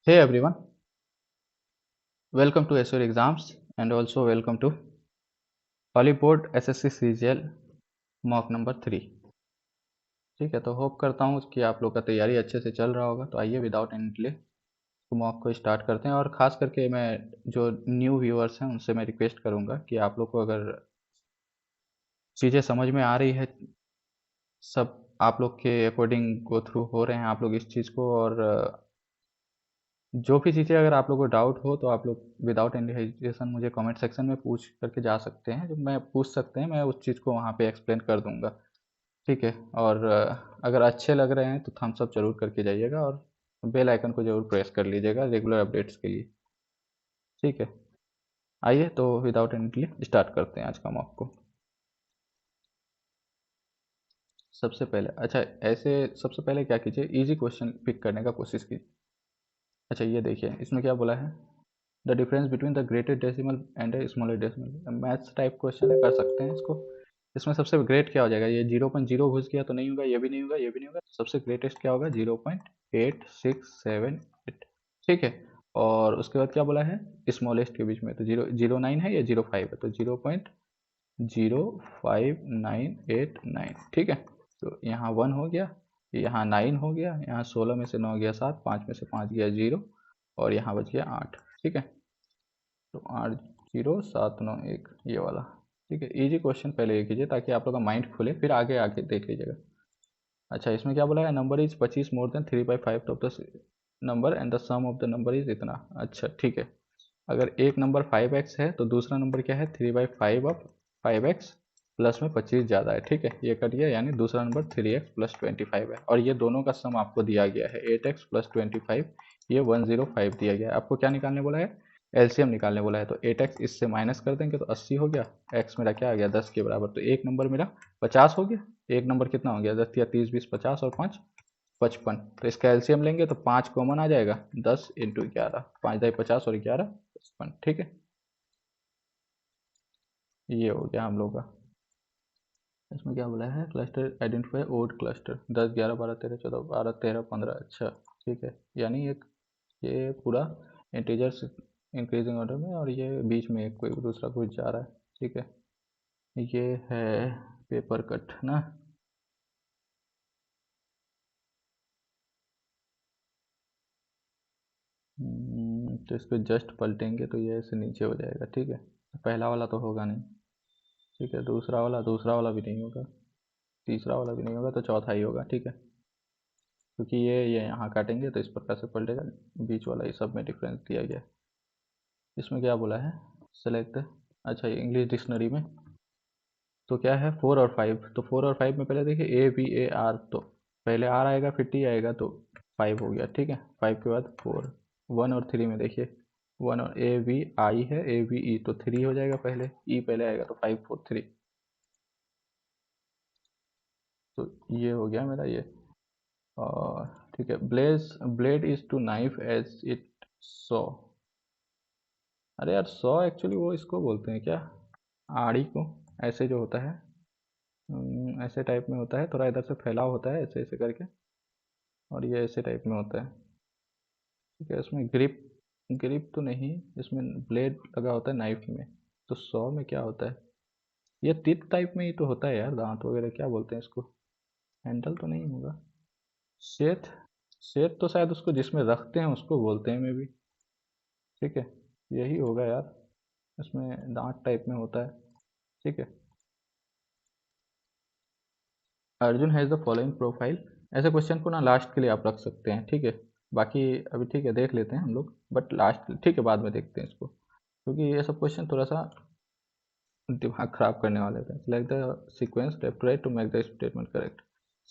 Hey everyone, welcome to SOR exams and also welcome to Polyboard SSC CGL mock number 3। ठीक है, तो hope करता हूँ कि आप लोग का तैयारी अच्छे से चल रहा होगा। तो आइए विदाउट एनी डिले मॉक को स्टार्ट करते हैं। और ख़ास करके मैं जो न्यू व्यूअर्स हैं उनसे मैं रिक्वेस्ट करूँगा कि आप लोग को अगर चीज़ें समझ में आ रही है, सब आप लोग के अकॉर्डिंग गो थ्रू हो रहे हैं आप लोग इस चीज़ को, और जो भी चीज़ें अगर आप लोग को डाउट हो तो आप लोग विदाउट एनी हेजिटेशन मुझे कमेंट सेक्शन में पूछ करके जा सकते हैं। जो मैं पूछ सकते हैं, मैं उस चीज़ को वहाँ पे एक्सप्लेन कर दूँगा। ठीक है, और अगर अच्छे लग रहे हैं तो थम्स अप ज़रूर करके जाइएगा और बेल आइकन को ज़रूर प्रेस कर लीजिएगा रेगुलर अपडेट्स के लिए। ठीक है, आइए तो विदाउट एनी डिले स्टार्ट करते हैं आज का मॉक को। सबसे पहले सबसे पहले क्या कीजिए, इजी क्वेश्चन पिक करने का कोशिश कीजिए। अच्छा, ये देखिए इसमें क्या बोला है, the difference between the greatest decimal and a smaller decimal. Maths type question है, कर सकते हैं इसको। इसमें सबसे ग्रेट क्या हो जाएगा, ये 0.0 घुस गया तो नहीं होगा, ये भी नहीं होगा, ये भी नहीं होगा। सबसे ग्रेटेस्ट क्या होगा, 0.8678। ठीक है, और उसके बाद क्या बोला है, स्मॉलेस्ट के बीच में, तो 009 है या 05 है, तो 0.05989। ठीक है, तो यहाँ 1 हो गया, यहाँ 9 हो गया, यहाँ 16 में से 9 गया 7, 5 में से 5 गया 0, और यहाँ बच गया 8। ठीक है, तो 80791 ये वाला। ठीक है, इजी क्वेश्चन पहले ये कीजिए ताकि आप लोग का माइंड खुले, फिर आगे आगे देख लीजिएगा। अच्छा, इसमें क्या बोला है, number is 25 more than 3/5 of the number and the sum of the number is इतना। अच्छा ठीक है, अगर एक नंबर 5x है तो दूसरा नंबर क्या है, 3/5 ऑफ 5x प्लस में 25 ज़्यादा है। ठीक है, ये कर दिया, यानी दूसरा नंबर 3x प्लस 25 है, और ये दोनों का सम आपको दिया गया है 8x प्लस 25, ये 105 दिया गया है। आपको क्या निकालने बोला है, एलसीएम निकालने बोला है। तो 8x इससे माइनस कर देंगे तो 80 हो गया, x मेरा क्या आ गया 10 के बराबर, तो एक नंबर मेरा 50 हो गया। एक नंबर कितना हो गया, 10 या 30 20 50 और 5 55। तो इसका एलसीएम लेंगे तो 5 कॉमन आ जाएगा, 10 इंटू 11, 5×50 और 11 55। ठीक है, ये हो गया हम लोग का। इसमें क्या बोला है, क्लस्टर आइडेंटिफाई ओड क्लस्टर, 10 11 12 13 14 12 13 15। अच्छा ठीक है, यानी एक ये पूरा इंटीजर्स इंक्रीजिंग ऑर्डर में, और ये बीच में एक कोई दूसरा कुछ जा रहा है। ठीक है, ये है पेपर कट ना। तो इसको जस्ट पलटेंगे तो ये ऐसे नीचे हो जाएगा। ठीक है, पहला वाला तो होगा नहीं। ठीक है, दूसरा वाला भी नहीं होगा, तीसरा वाला भी नहीं होगा, तो चौथा ही होगा। ठीक है, क्योंकि ये यहाँ काटेंगे तो इस प्रकार से पलटेगा, बीच वाला ये सब में डिफरेंस दिया गया है। इसमें क्या बोला है, सेलेक्ट। अच्छा, ये इंग्लिश डिक्शनरी में तो क्या है, 4 और 5। तो 4 और 5 में पहले देखिए ABAR, तो पहले R आएगा फिर T आएगा, तो 5 हो गया। ठीक है, 5 के बाद 4। 1 और 3 में देखिए, 1 और ABI है, ABE, तो 3 हो जाएगा, पहले E पहले आएगा, तो 5 4 3। तो ये हो गया मेरा ये। और ठीक है, blade is to knife as it saw. अरे यार, सॉ एक्चुअली वो इसको बोलते हैं क्या, आड़ी को, ऐसे जो होता है, ऐसे टाइप में होता है, थोड़ा इधर से फैलाव होता है ऐसे ऐसे करके, और ये ऐसे टाइप में होता है। ठीक है, इसमें ग्रिप ग्रिप तो नहीं, इसमें ब्लेड लगा होता है नाइफ में। तो सॉ में क्या होता है, ये टिप टाइप में ही तो होता है यार, दांत वगैरह क्या बोलते हैं इसको, हैंडल तो नहीं होगा। शेथ, शेथ तो शायद उसको जिसमें रखते हैं उसको बोलते हैं मे भी। ठीक है, यही होगा यार, इसमें दांत टाइप में होता है। ठीक है, Arjun has the following profile. ऐसे क्वेश्चन को ना लास्ट के लिए आप रख सकते हैं। ठीक है, बाकी अभी ठीक है देख लेते हैं हम लोग, बट लास्ट ठीक है बाद में देखते हैं इसको, क्योंकि ये सब क्वेश्चन थोड़ा सा दिमाग खराब करने वाले थे। Like the sequence left to make the statement correct.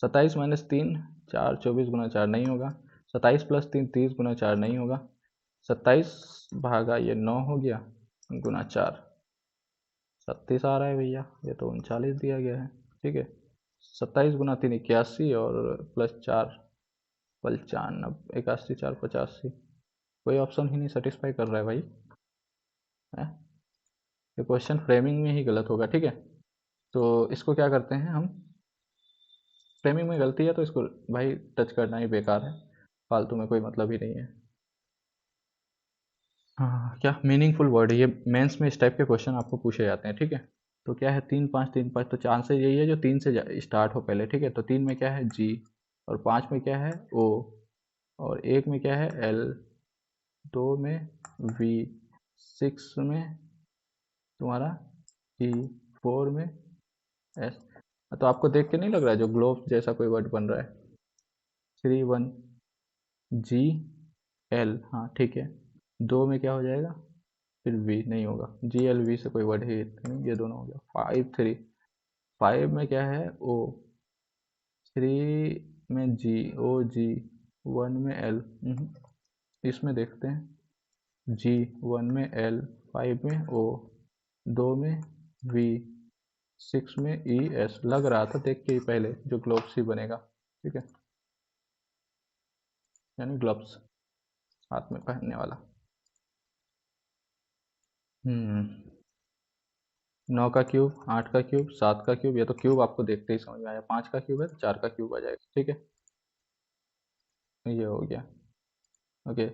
27 - 3 4, 24 × 4 नहीं होगा। 27 + 3 30 × 4 नहीं होगा। 27 भागा ये 9 हो गया, ×4 36 आ रहा है भैया, ये तो 39 दिया गया है। ठीक है, 27 × 3 81, और +4 95, 81 4 85। कोई ऑप्शन ही नहीं सेटिस्फाई कर रहा है भाई, है? ये क्वेश्चन फ्रेमिंग में ही गलत होगा। ठीक है, तो इसको क्या करते हैं हम, फ्रेमिंग में गलती है तो इसको भाई टच करना ही बेकार है, फालतू में कोई मतलब ही नहीं है। हाँ, क्या मीनिंगफुल वर्ड है ये। मेंस में इस टाइप के क्वेश्चन आपको पूछे जाते हैं, ठीक है। तो क्या है 3 5 3 5, तो चांसेस यही है जो 3 से स्टार्ट हो पहले, ठीक है। तो 3 में क्या है जी, और 5 में क्या है ओ, और 1 में क्या है एल, 2 में वी, 6 में तुम्हारा ई, 4 में एस। तो आपको देख के नहीं लग रहा है जो ग्लोब जैसा कोई वर्ड बन रहा है? 3 1 जी एल, हाँ ठीक है। 2 में क्या हो जाएगा फिर वी, नहीं होगा, जी एल वी से कोई वर्ड है नहीं, ये दोनों हो गया। 5 3, 5 में क्या है ओ, 3 में जी ओ जी, 1 में एल, इसमें देखते हैं जी, 1 में एल, 5 में ओ, 2 में वी, 6 में ई एस। लग रहा था देख के ही पहले जो ग्लोब्स ही बनेगा, ठीक है, यानी ग्लव्स, हाथ में पहनने वाला। हम्म 9 का क्यूब, 8 का क्यूब, 7 का क्यूब, ये तो क्यूब आपको देखते ही समझ में आया। 5 का क्यूब है तो 4 का क्यूब आ जाएगा, ठीक है। ये हो गया, ओके।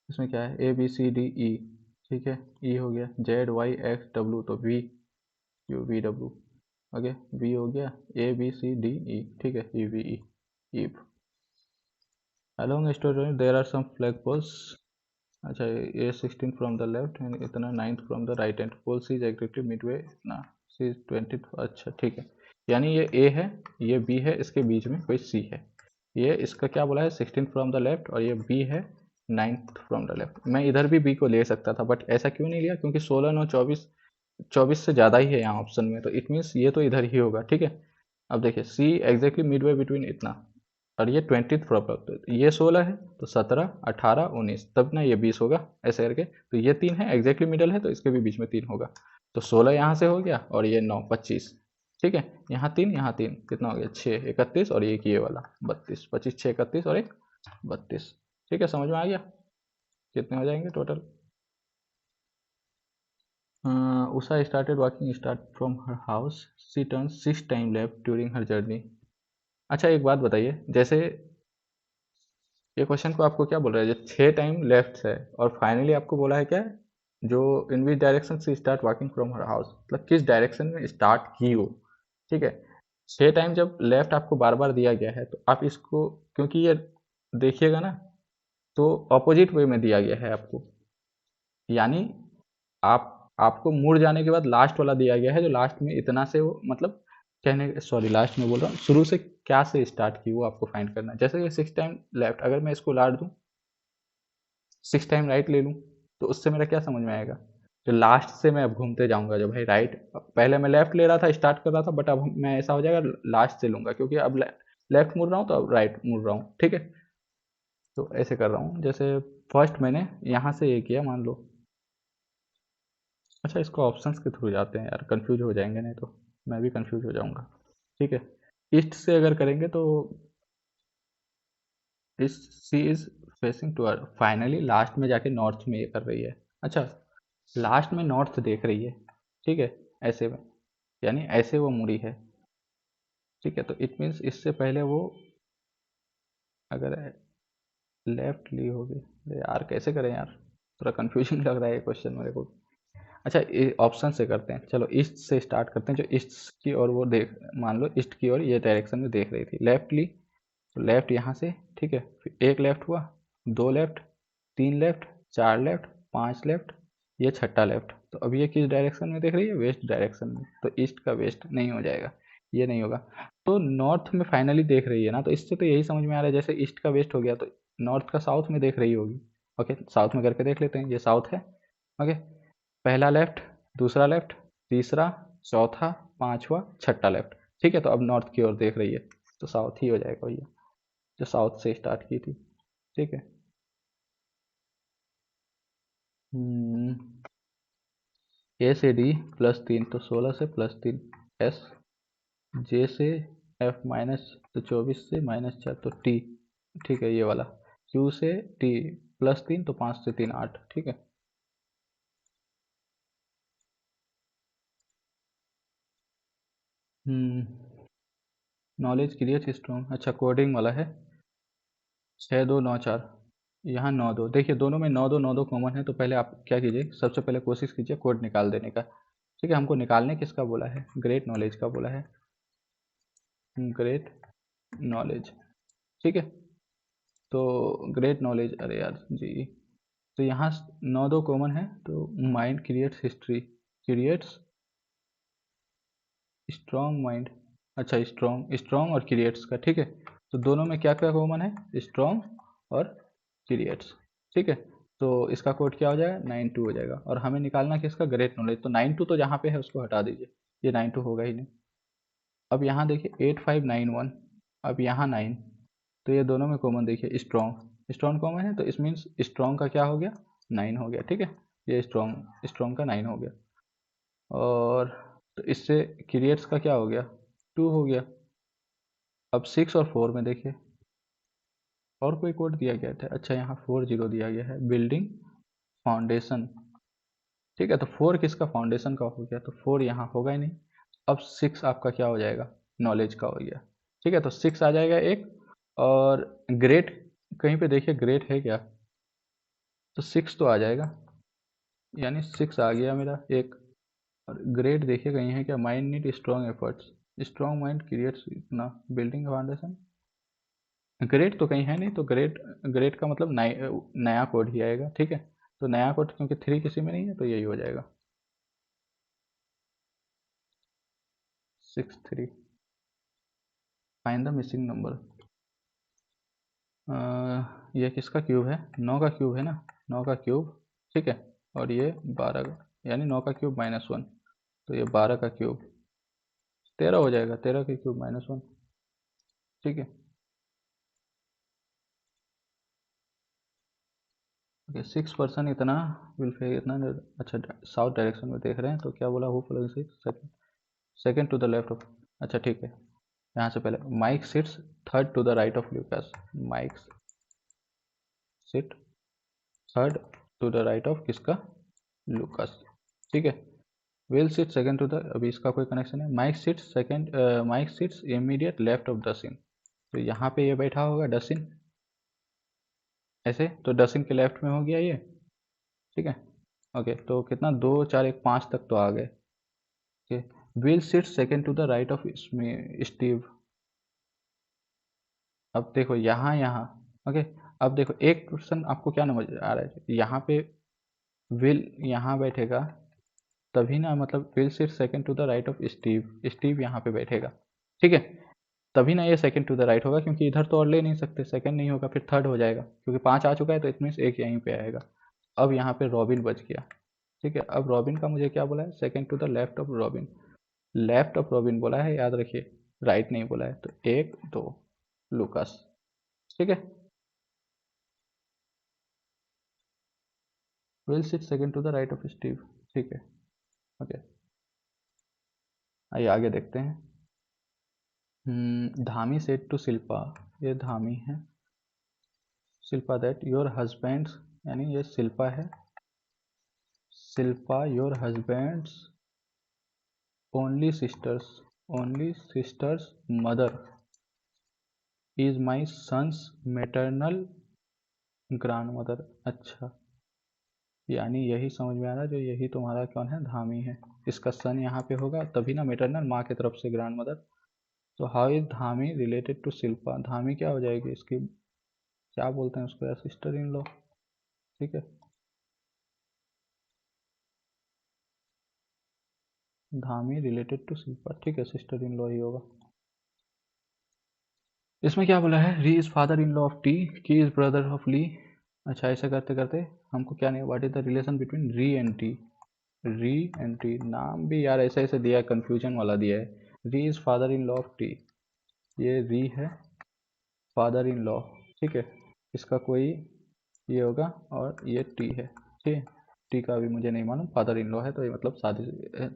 इसमें क्या है A B C D E, ठीक है। ई हो गया, जेड वाई एक्स डब्लू, तो V Q V W, okay. V हो गया A B C D E, ठीक है, E V E, Eve. Along story there are some flag poles, अच्छा A 16 from the left and इतना 9th from the right hand pole, C is exactly midway इतना, C is 20, अच्छा ठीक है। यानी ये ए है, ये बी है, इसके बीच में कोई सी है। ये इसका क्या बोला है 16 फ्रॉम द लेफ्ट, और ये बी है 9th फ्रॉम द लेफ्ट। मैं इधर भी बी को ले सकता था, बट ऐसा क्यों नहीं लिया, क्योंकि 16 9 24, 24 से ज़्यादा ही है यहाँ ऑप्शन में, तो इट मीन्स ये तो इधर ही होगा, ठीक है। अब देखिए सी एग्जैक्टली मिडवे बिटवीन इतना, और ये 20th प्रॉपर, तो ये 16 है तो 17 18 19, तब ना ये 20 होगा ऐसे करके। तो ये 3 है एग्जैक्टली मिडल है, तो इसके भी बीच में 3 होगा। तो 16 यहाँ से हो गया, और ये 9 25, ठीक है। यहाँ 3 यहाँ 3, कितना हो गया 6 31, और एक ये वाला 32, 25 6 31 और एक 32, ठीक है। समझ में आ गया कितने हो जाएंगे total? Usha started walking start from her house, she turn 6 time left during her journey. अच्छा एक बात बताइए, जैसे ये क्वेश्चन को आपको क्या बोल रहा है, जो 6 टाइम लेफ्ट है और फाइनली आपको बोला है क्या, जो इन विच डायरेक्शन से start walking from her house, मतलब किस डायरेक्शन में स्टार्ट की हो, ठीक है। 6 टाइम जब लेफ्ट आपको बार बार दिया गया है, तो आप इसको, क्योंकि ये देखिएगा ना, तो अपोजिट वे में दिया गया है आपको, यानी आप आपको मुड़ जाने के बाद लास्ट वाला दिया गया है, जो लास्ट में इतना से वो मतलब, कहने सॉरी लास्ट में बोल रहा हूँ, शुरू से क्या से स्टार्ट की वो आपको फाइंड करना है। जैसे कि 6 टाइम लेफ्ट, अगर मैं इसको लाट दूँ 6 टाइम राइट ले लूँ, तो उससे मेरा क्या समझ में आएगा, जो लास्ट से मैं अब घूमते जाऊंगा, जो भाई राइट, पहले मैं लेफ्ट ले रहा था स्टार्ट कर रहा था, बट अब मैं ऐसा हो जाएगा लास्ट से लूंगा, क्योंकि अब लेफ्ट मुड़ रहा हूँ तो अब राइट मुड़ रहा हूँ, ठीक है। तो ऐसे कर रहा हूँ, जैसे फर्स्ट मैंने यहाँ से ये किया मान लो, अच्छा इसको ऑप्शंस के थ्रू जाते हैं यार, कंफ्यूज हो जाएंगे नहीं तो, मैं भी कंफ्यूज हो जाऊंगा, ठीक है। ईस्ट से अगर करेंगे तो इस C is facing to, finally last में जाके नॉर्थ में ये कर रही है, अच्छा लास्ट में नॉर्थ देख रही है, ठीक है, ऐसे में, यानी ऐसे वो मुड़ी है, ठीक है। तो इट मीन्स इससे पहले वो अगर लेफ्ट ली होगी, अरे यार कैसे करें यार, थोड़ा कंफ्यूजिंग लग रहा है ये क्वेश्चन मेरे को। अच्छा ऑप्शन से करते हैं, चलो ईस्ट से स्टार्ट करते हैं, जो ईस्ट की ओर वो देख, मान लो ईस्ट की ओर ये डायरेक्शन में देख रही थी, लेफ्ट ली, तो लेफ्ट यहाँ से, ठीक है, फिर एक लेफ्ट हुआ, 2 लेफ्ट, 3 लेफ्ट, 4 लेफ्ट, 5 लेफ्ट, ये छठा लेफ्ट। तो अब ये किस डायरेक्शन में देख रही है, वेस्ट डायरेक्शन में, तो ईस्ट का वेस्ट नहीं हो जाएगा, ये नहीं होगा। तो नॉर्थ में फाइनली देख रही है ना, तो इससे तो यही समझ में आ रहा है, जैसे ईस्ट का वेस्ट हो गया तो नॉर्थ का साउथ में देख रही होगी, ओके। साउथ में करके देख लेते हैं, ये साउथ है, ओके। पहला लेफ्ट, दूसरा लेफ्ट, तीसरा, चौथा, पांचवा, छठा लेफ्ट, ठीक है। तो अब नॉर्थ की ओर देख रही है, तो साउथ ही हो जाएगा भैया, जो साउथ से स्टार्ट की थी, ठीक है। ए से डी +3, तो 16 से +3, एस, जे से एफ माइनस, तो 24 से -4, तो टी, ठीक है ये वाला, क्यू से टी +3, तो 5 से 3 8, ठीक है। नॉलेज क्रिएट स्ट्रॉन्ग, अच्छा कोडिंग वाला है, 6294, यहाँ 9 2, देखिए दोनों में 9 2 9 2 कॉमन है, तो पहले आप क्या कीजिए, सबसे पहले कोशिश कीजिए कोड निकाल देने का। ठीक है, हमको निकालने किसका बोला है, ग्रेट नॉलेज का बोला है, ग्रेट नॉलेज। ठीक है, तो ग्रेट नॉलेज, अरे यार जी, तो यहाँ 9 2 कॉमन है, तो mind creates history, creates strong mind. अच्छा, स्ट्रॉन्ग, स्ट्रॉन्ग और क्रिएट्स का, ठीक है, तो दोनों में क्या क्या कॉमन है, स्ट्रॉन्ग और क्रिएट्स। ठीक है, तो इसका कोड क्या हो जाएगा, 9 2 हो जाएगा, और हमें निकालना किसका, ग्रेट नॉलेज, तो 9 2 तो जहाँ पे है उसको हटा दीजिए, ये 9 2 होगा ही नहीं। अब यहाँ देखिए 8591, अब यहाँ 9, तो ये दोनों में कॉमन देखिए, स्ट्रॉन्ग, स्ट्रॉन्ग कॉमन है, तो इस मीन्स स्ट्रॉन्ग का क्या हो गया, 9 हो गया। ठीक है, ये स्ट्रॉन्ग, स्ट्रॉन्ग का 9 हो गया, और तो इससे क्रिएट्स का क्या हो गया, 2 हो गया। अब 6 और 4 में देखिए, और कोई कोड दिया गया था, अच्छा यहाँ 40 दिया गया है, बिल्डिंग फाउंडेशन। ठीक है, तो 4 किसका, फाउंडेशन का हो गया, तो 4 यहाँ होगा ही नहीं। अब 6 आपका क्या हो जाएगा, नॉलेज का हो गया। ठीक है, तो 6 आ जाएगा एक, और ग्रेट, कहीं पे देखिए ग्रेट है क्या, तो 6 तो आ जाएगा, यानी 6 आ गया मेरा एक। और ग्रेट देखिए कहीं है क्या, mind need strong efforts, strong mind creates इतना, बिल्डिंग फाउंडेशन, ग्रेड तो कहीं है नहीं, तो ग्रेड, ग्रेड का मतलब नया कोड ही आएगा। ठीक है, तो नया कोड क्योंकि 3 किसी में नहीं है, तो यही हो जाएगा 6 3। फाइंड द मिसिंग नंबर, ये किसका क्यूब है, 9 का क्यूब है ना, 9 का क्यूब। ठीक है, और ये 12 का, यानी 9 का क्यूब -1, तो ये 12 का क्यूब 13 हो जाएगा, 13 का क्यूब -1। ठीक है, ओके, 6% इतना विल फेल इतना, अच्छा साउथ डायरेक्शन में देख रहे हैं, तो क्या बोला, who following 6 second to the left of, अच्छा ठीक है, यहाँ से पहले Mike sits third to the right of Lucas, Mike sit third to the right of किसका, लूकास। ठीक है, will sit second to the, अभी इसका कोई कनेक्शन है, Mike sits second, Mike sits immediate left of Dustin, तो यहाँ पे ये बैठा होगा डसिन, ऐसे तो डसिन के लेफ्ट में हो गया ये। ठीक है, ओके, तो कितना, 2 4 1 5 तक तो आ गए। Okay, will sit second to the right of Steve, अब देखो यहाँ यहाँ, ओके, अब देखो एक क्वेश्चन आपको क्या नजर आ रहा है, यहाँ पे विल यहाँ बैठेगा तभी ना, मतलब will sit second to the right of Steve, Steve यहाँ पे बैठेगा। ठीक है, तभी ना ये सेकंड टू द राइट होगा, क्योंकि इधर तो और ले नहीं सकते, सेकंड नहीं होगा, फिर थर्ड हो जाएगा, क्योंकि 5 आ चुका है, तो इट मीन्स एक यहीं पे आएगा। अब यहाँ पे रॉबिन बच गया। ठीक है, अब रॉबिन का मुझे क्या बोला है, second to the left of Robin, left of Robin बोला है, याद रखिए, राइट नहीं बोला है, तो 1 2 लूकास। ठीक है, will sit second to the right of Steve. ठीक है, ओके, आइए आगे देखते हैं। धामी सेड टू शिल्पा, ये धामी है, शिल्पा दैट योर हस्बैंड्स, यानी ये शिल्पा है, Shilpa your husband's only sister's mother is my son's maternal grandmother. अच्छा, यानी यही समझ में आ रहा, जो यही तुम्हारा कौन है, धामी है, इसका सन यहाँ पे होगा, तभी ना मेटरनल, माँ की तरफ से ग्रैंड मदर। तो how is Dhami related to Shilpa, Dhami क्या हो जाएगी इसकी, क्या बोलते हैं उसको यार, सिस्टर इन लॉ। ठीक है, धामी रिलेटेड टू शिल्पा, ठीक है, सिस्टर इन लॉ ही होगा। इसमें क्या बोला है, Ri is father in law of T, की इज ब्रदर ऑफ ली। अच्छा, ऐसे करते करते हमको क्या नहीं, what is the relation between Ree and T, री एंड टी, नाम भी यार ऐसे ऐसे दिया है, कंफ्यूजन वाला दिया है। Ri is father in law of T, ये री है, फादर इन लॉ। ठीक है, इसका कोई ये होगा, और ये टी है। ठीक है, टी का भी मुझे नहीं मालूम, फादर इन लॉ है, तो ये मतलब शादी है।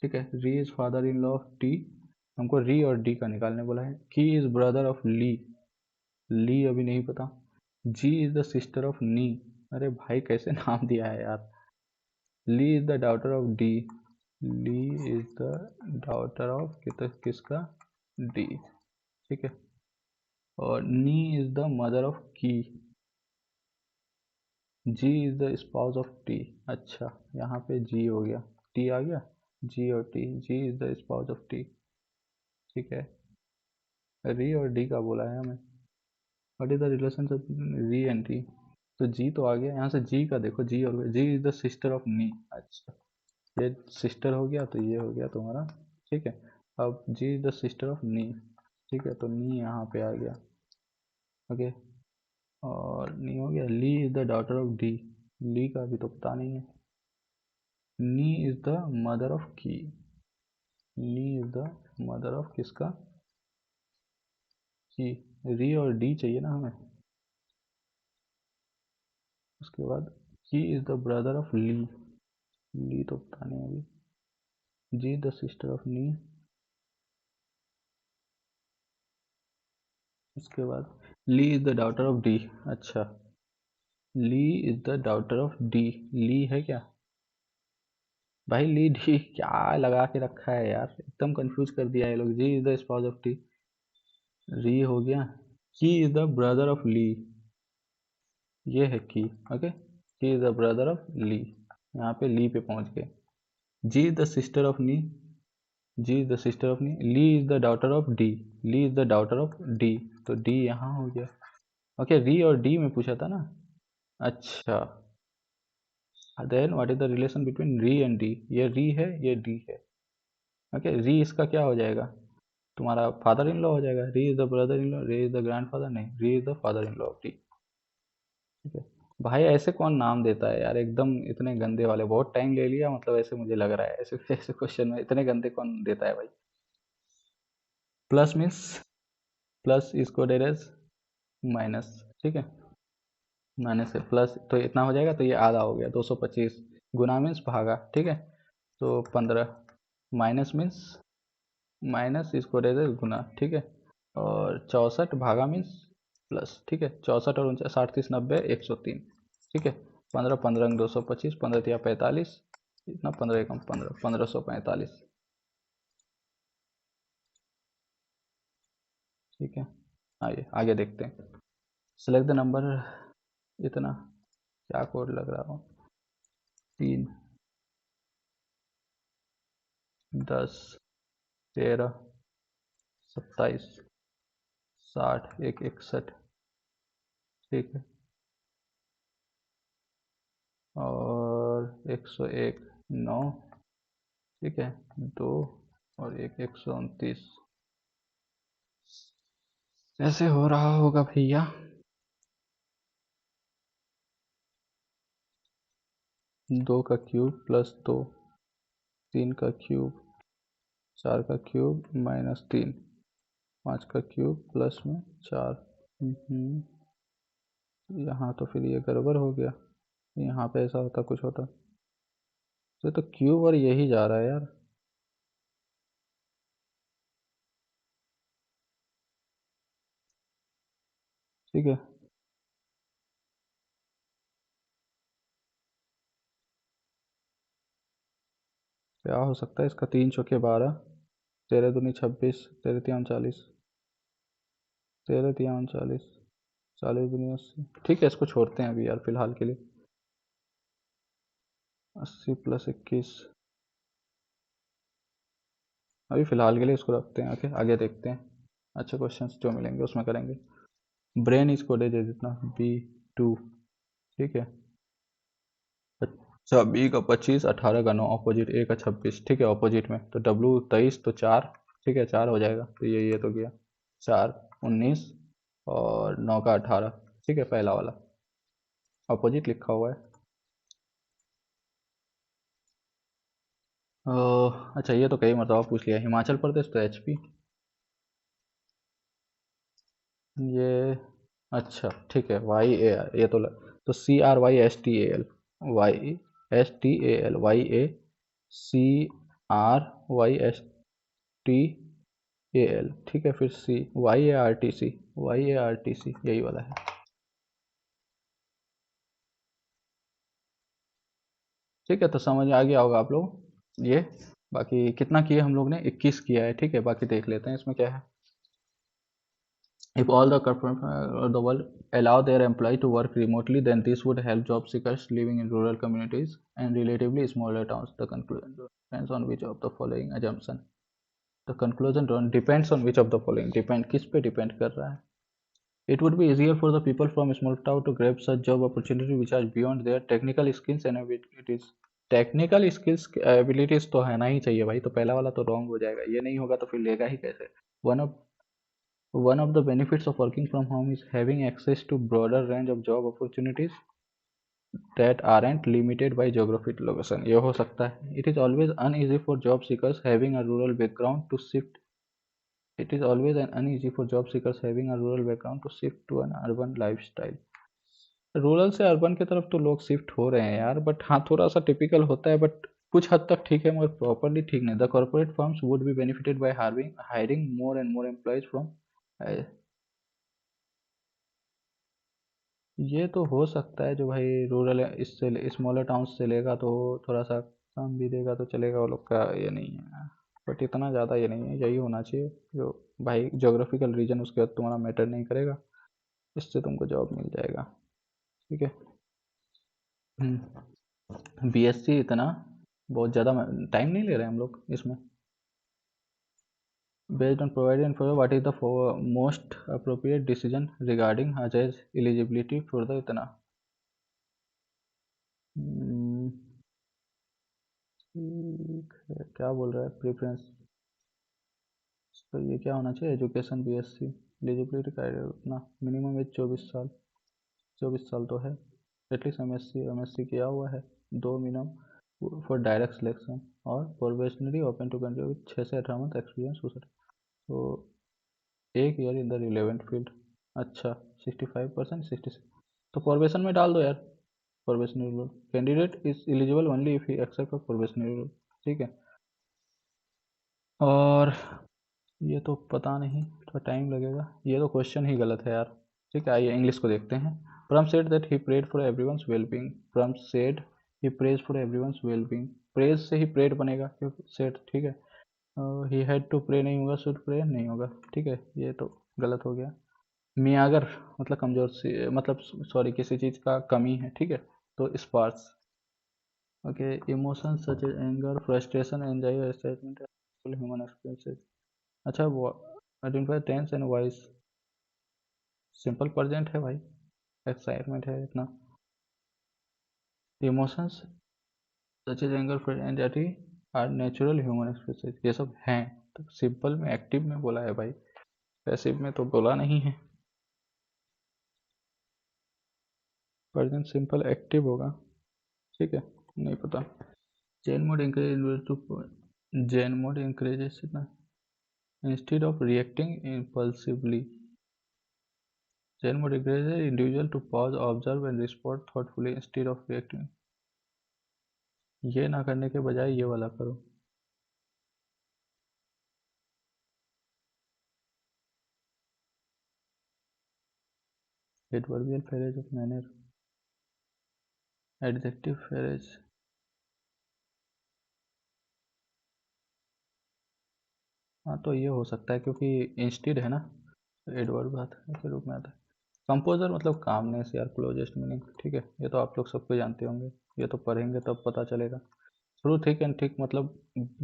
ठीक है, Ri is father in law of Ti, हमको री और डी का निकालने बोला है। Ki is brother of Lee, Li अभी नहीं पता। Gi is the sister of Ni, अरे भाई कैसे नाम दिया है यार। Li is the daughter of D, Lee is the daughter of किसका, डी। ठीक है, और Ni is the mother of Ki, Gi is the spouse of Ti. अच्छा, यहाँ पे जी हो गया, टी आ गया, जी और T, G is the spouse of T. ठीक है, री और डी का बोला है हमें। What is the relationship Ree and T? तो जी तो आ गया, यहाँ से जी का देखो, जी और Gi is the sister of Ni. अच्छा, ये सिस्टर हो गया तो ये हो गया तुम्हारा। ठीक है, अब Gi is the sister of Ni. ठीक है, तो नी यहाँ पे आ गया। ओके, और नी हो गया। Li is the daughter of D. Li का भी तो पता नहीं है। Ni is the mother of Ki. Ni is the mother of किसका? की। री और डी चाहिए ना हमें। उसके बाद K is the brother of Lee. L तो पता नहीं अभी। G the sister of N. उसके बाद L is the daughter of D. अच्छा, L is the daughter of D. L है क्या भाई? ली डी क्या लगा के रखा है यार, एकदम कंफ्यूज कर दिया है लोग। G is the spouse of T, Ree हो गया। Kee is the brother of Lee, ये है Kee. Okay, Kee is the brother of Lee, यहाँ पे ली पे पहुंच गए। G is the sister of Nee. G is the sister of Nee. Lee is the daughter of D. Lee is the daughter of D, तो D यहाँ हो गया। Okay, री और डी में पूछा था ना। अच्छा, then what is the relation between Ree and D? ये री है, ये डी है। ओके, री इसका क्या हो जाएगा? तुम्हारा फादर इन लॉ हो जाएगा। री is the brother in law, री इज द ग्रैंडफादर, नहीं, री is the father in law of D. ठीक है भाई, ऐसे कौन नाम देता है यार, एकदम इतने गंदे वाले, बहुत टाइम ले लिया मतलब, ऐसे मुझे लग रहा है ऐसे ऐसे क्वेश्चन में इतने गंदे कौन देता है भाई। प्लस मीन्स, प्लस इसको डेट एज माइनस। ठीक है, माइनस से प्लस तो इतना हो जाएगा, तो ये आधा हो गया 225। गुना मीन्स भागा। ठीक है, तो 15। माइनस मीन्स माइनस, इसको डेट एज गुना। ठीक है, और 64 भागा मीन्स प्लस। ठीक है, 64 और 49, 60 30 90 103। ठीक है, 15 15 225, 15 तिया 45, इतना 15 एकम 15, 1545। ठीक है, आइए आगे देखते हैं। सेलेक्ट द नंबर, इतना क्या कोड लग रहा हो? 3 10 13 27 60 1 61। ठीक है, और 101 9। ठीक है, 2 और 1 129। कैसे हो रहा होगा भैया? 2 का क्यूब प्लस 2, 3 का क्यूब, 4 का क्यूब माइनस 3, 5 का क्यूब प्लस में 4। यहाँ तो फिर ये गड़बड़ हो गया, यहाँ पे ऐसा होता कुछ होता। तो क्यूब और यही जा रहा है यार। ठीक है, क्या हो सकता है इसका? 3 चौके 12, 13 दूनी 26, 13 तिया 39, 13 तिया 39, 40 दूनी 80। ठीक है, इसको छोड़ते हैं अभी यार फिलहाल के लिए। 80 प्लस 21, अभी फिलहाल के लिए इसको रखते हैं। ओके, आगे देखते हैं, अच्छे क्वेश्चंस जो मिलेंगे उसमें करेंगे। ब्रेन इसको दे जितना B2। ठीक है, अच्छा, बी का 25, 18 का 9, ऑपोजिट। ए का 26। ठीक है, ऑपोजिट में तो W 23 तो 4। ठीक है, 4 हो जाएगा, तो ये तो गया 4 19, और 9 का 18। ठीक है, पहला वाला ऑपोजिट लिखा हुआ है। अच्छा, ये तो कई मरतबा पूछ लिया। हिमाचल प्रदेश तो HP। ये अच्छा, ठीक है, YAR, ये तो CRYSTAL, YSTAL, ठीक है, फिर YARTC यही वाला है। ठीक है, तो समझ आ गया होगा आप लोग ये। बाकी कितना किए हम लोग ने? 21 किया है। ठीक है, बाकी देख लेते हैं इसमें क्या है। If all the corporations of the world allow their employees to work remotely, then this would help job seekers living in rural communities and relatively smaller towns. The conclusion depends on which of the following assumption. The conclusion depends on which of the following. Depend किस पे depend कर रहा है? It would be easier for the people from small town to grab such job opportunities which are beyond their technical skills and abilities. Technical skills abilities तो है ना ही चाहिए भाई, तो पहला वाला तो रॉन्ग हो जाएगा, ये नहीं होगा तो फिर लेगा ही कैसे? One of One of the benefits of working from home is having access to broader range of job opportunities that aren't limited by geographic location. ये हो सकता है. It is always uneasy for job seekers having a rural background to shift. It is always uneasy for job seekers having a rural background to shift to an urban lifestyle. Rural से urban की तरफ तो लोग shift हो रहे हैं यार, but हाँ थोड़ा सा टिपिकल होता है, बट कुछ हद तक ठीक है मगर प्रॉपरली ठीक नहीं. The corporate firms would be benefited by hiring more and more employees from. ये तो हो सकता है जो भाई रूरल है इससे स्मॉलर टाउन से लेगा तो थोड़ा सा कम भी देगा तो चलेगा, वो लोग का ये नहीं है, बट इतना ज़्यादा ये नहीं है. यही होना चाहिए जो भाई जोग्राफिकल रीजन, उसके बाद तुम्हारा मैटर नहीं करेगा, इससे तुमको जॉब मिल जाएगा. ठीक है. बीएससी इतना बहुत ज़्यादा टाइम नहीं ले रहे हम लोग इसमें. Based on provided info, what is the most appropriate decision regarding Ajay's eligibility for the इतना. हम्म, ठीक है, क्या बोल रहा है प्रेफरेंस, तो ये क्या होना चाहिए? एजुकेशन बीएससी एलिजिबिलिटी क्राइटेरिया उतना मिनिमम एज 24 साल. 24 साल तो है. एटलीस्ट एमएससी किया हुआ है. दो मिनिमम फॉर डायरेक्ट सिलेक्शन और probationary open to country with 6 से 18 मंथ एक्सपीरियंस हो सकता. तो एक year in the relevant field. अच्छा 65%, 66. तो प्रोबेशन में डाल दो यार. Probationary role candidate is eligible only if he accept probationary role. ठीक है. और ये तो पता नहीं, थोड़ा टाइम लगेगा, ये तो क्वेश्चन ही गलत है यार. ठीक है, आइए इंग्लिश को देखते हैं. Prem said that he prayed for everyone's wellbeing. Prem said he prays for everyone's wellbeing. Prays say he prayed बनेगा क्योंकि सेड. ठीक है. ही हैड टू प्रे नहीं होगा, शुड प्रे नहीं होगा. ठीक है, ये तो गलत हो गया. मियागर मतलब कमजोर सी, मतलब सॉरी किसी चीज़ का कमी है. ठीक है, तो स्पार्स. Okay. Emotions such as anger, frustration, anxiety, excitement, human experiences. अच्छा वो identify tense and voice. Simple present है भाई, एक्साइटमेंट है इतना. Emotions such as anger, anxiety are natural human experiences, ये सब हैं. तो सिंपल में एक्टिव में बोला है भाई, पैसिव में तो बोला नहीं है. प्रेजेंट सिंपल एक्टिव होगा. ठीक है, नहीं पता. Zen mode increase to, Zen mode increases instead of reacting impulsively. Zen would encourage the individual to pause, observe and respond thoughtfully instead of reacting. ये ना करने के बजाय ये वाला करो. Adverbial phrase of manner. Adjective phrase. हाँ तो ये हो सकता है क्योंकि इंस्टेड है ना, एडवर्ब आता के रूप में आता है. कंपोजर मतलब कामनेस यार, क्लोजेस्ट मीनिंग. ठीक है, ये तो आप लोग सबको जानते होंगे, ये तो पढ़ेंगे तब पता चलेगा. थ्रू थिक एंड थिक मतलब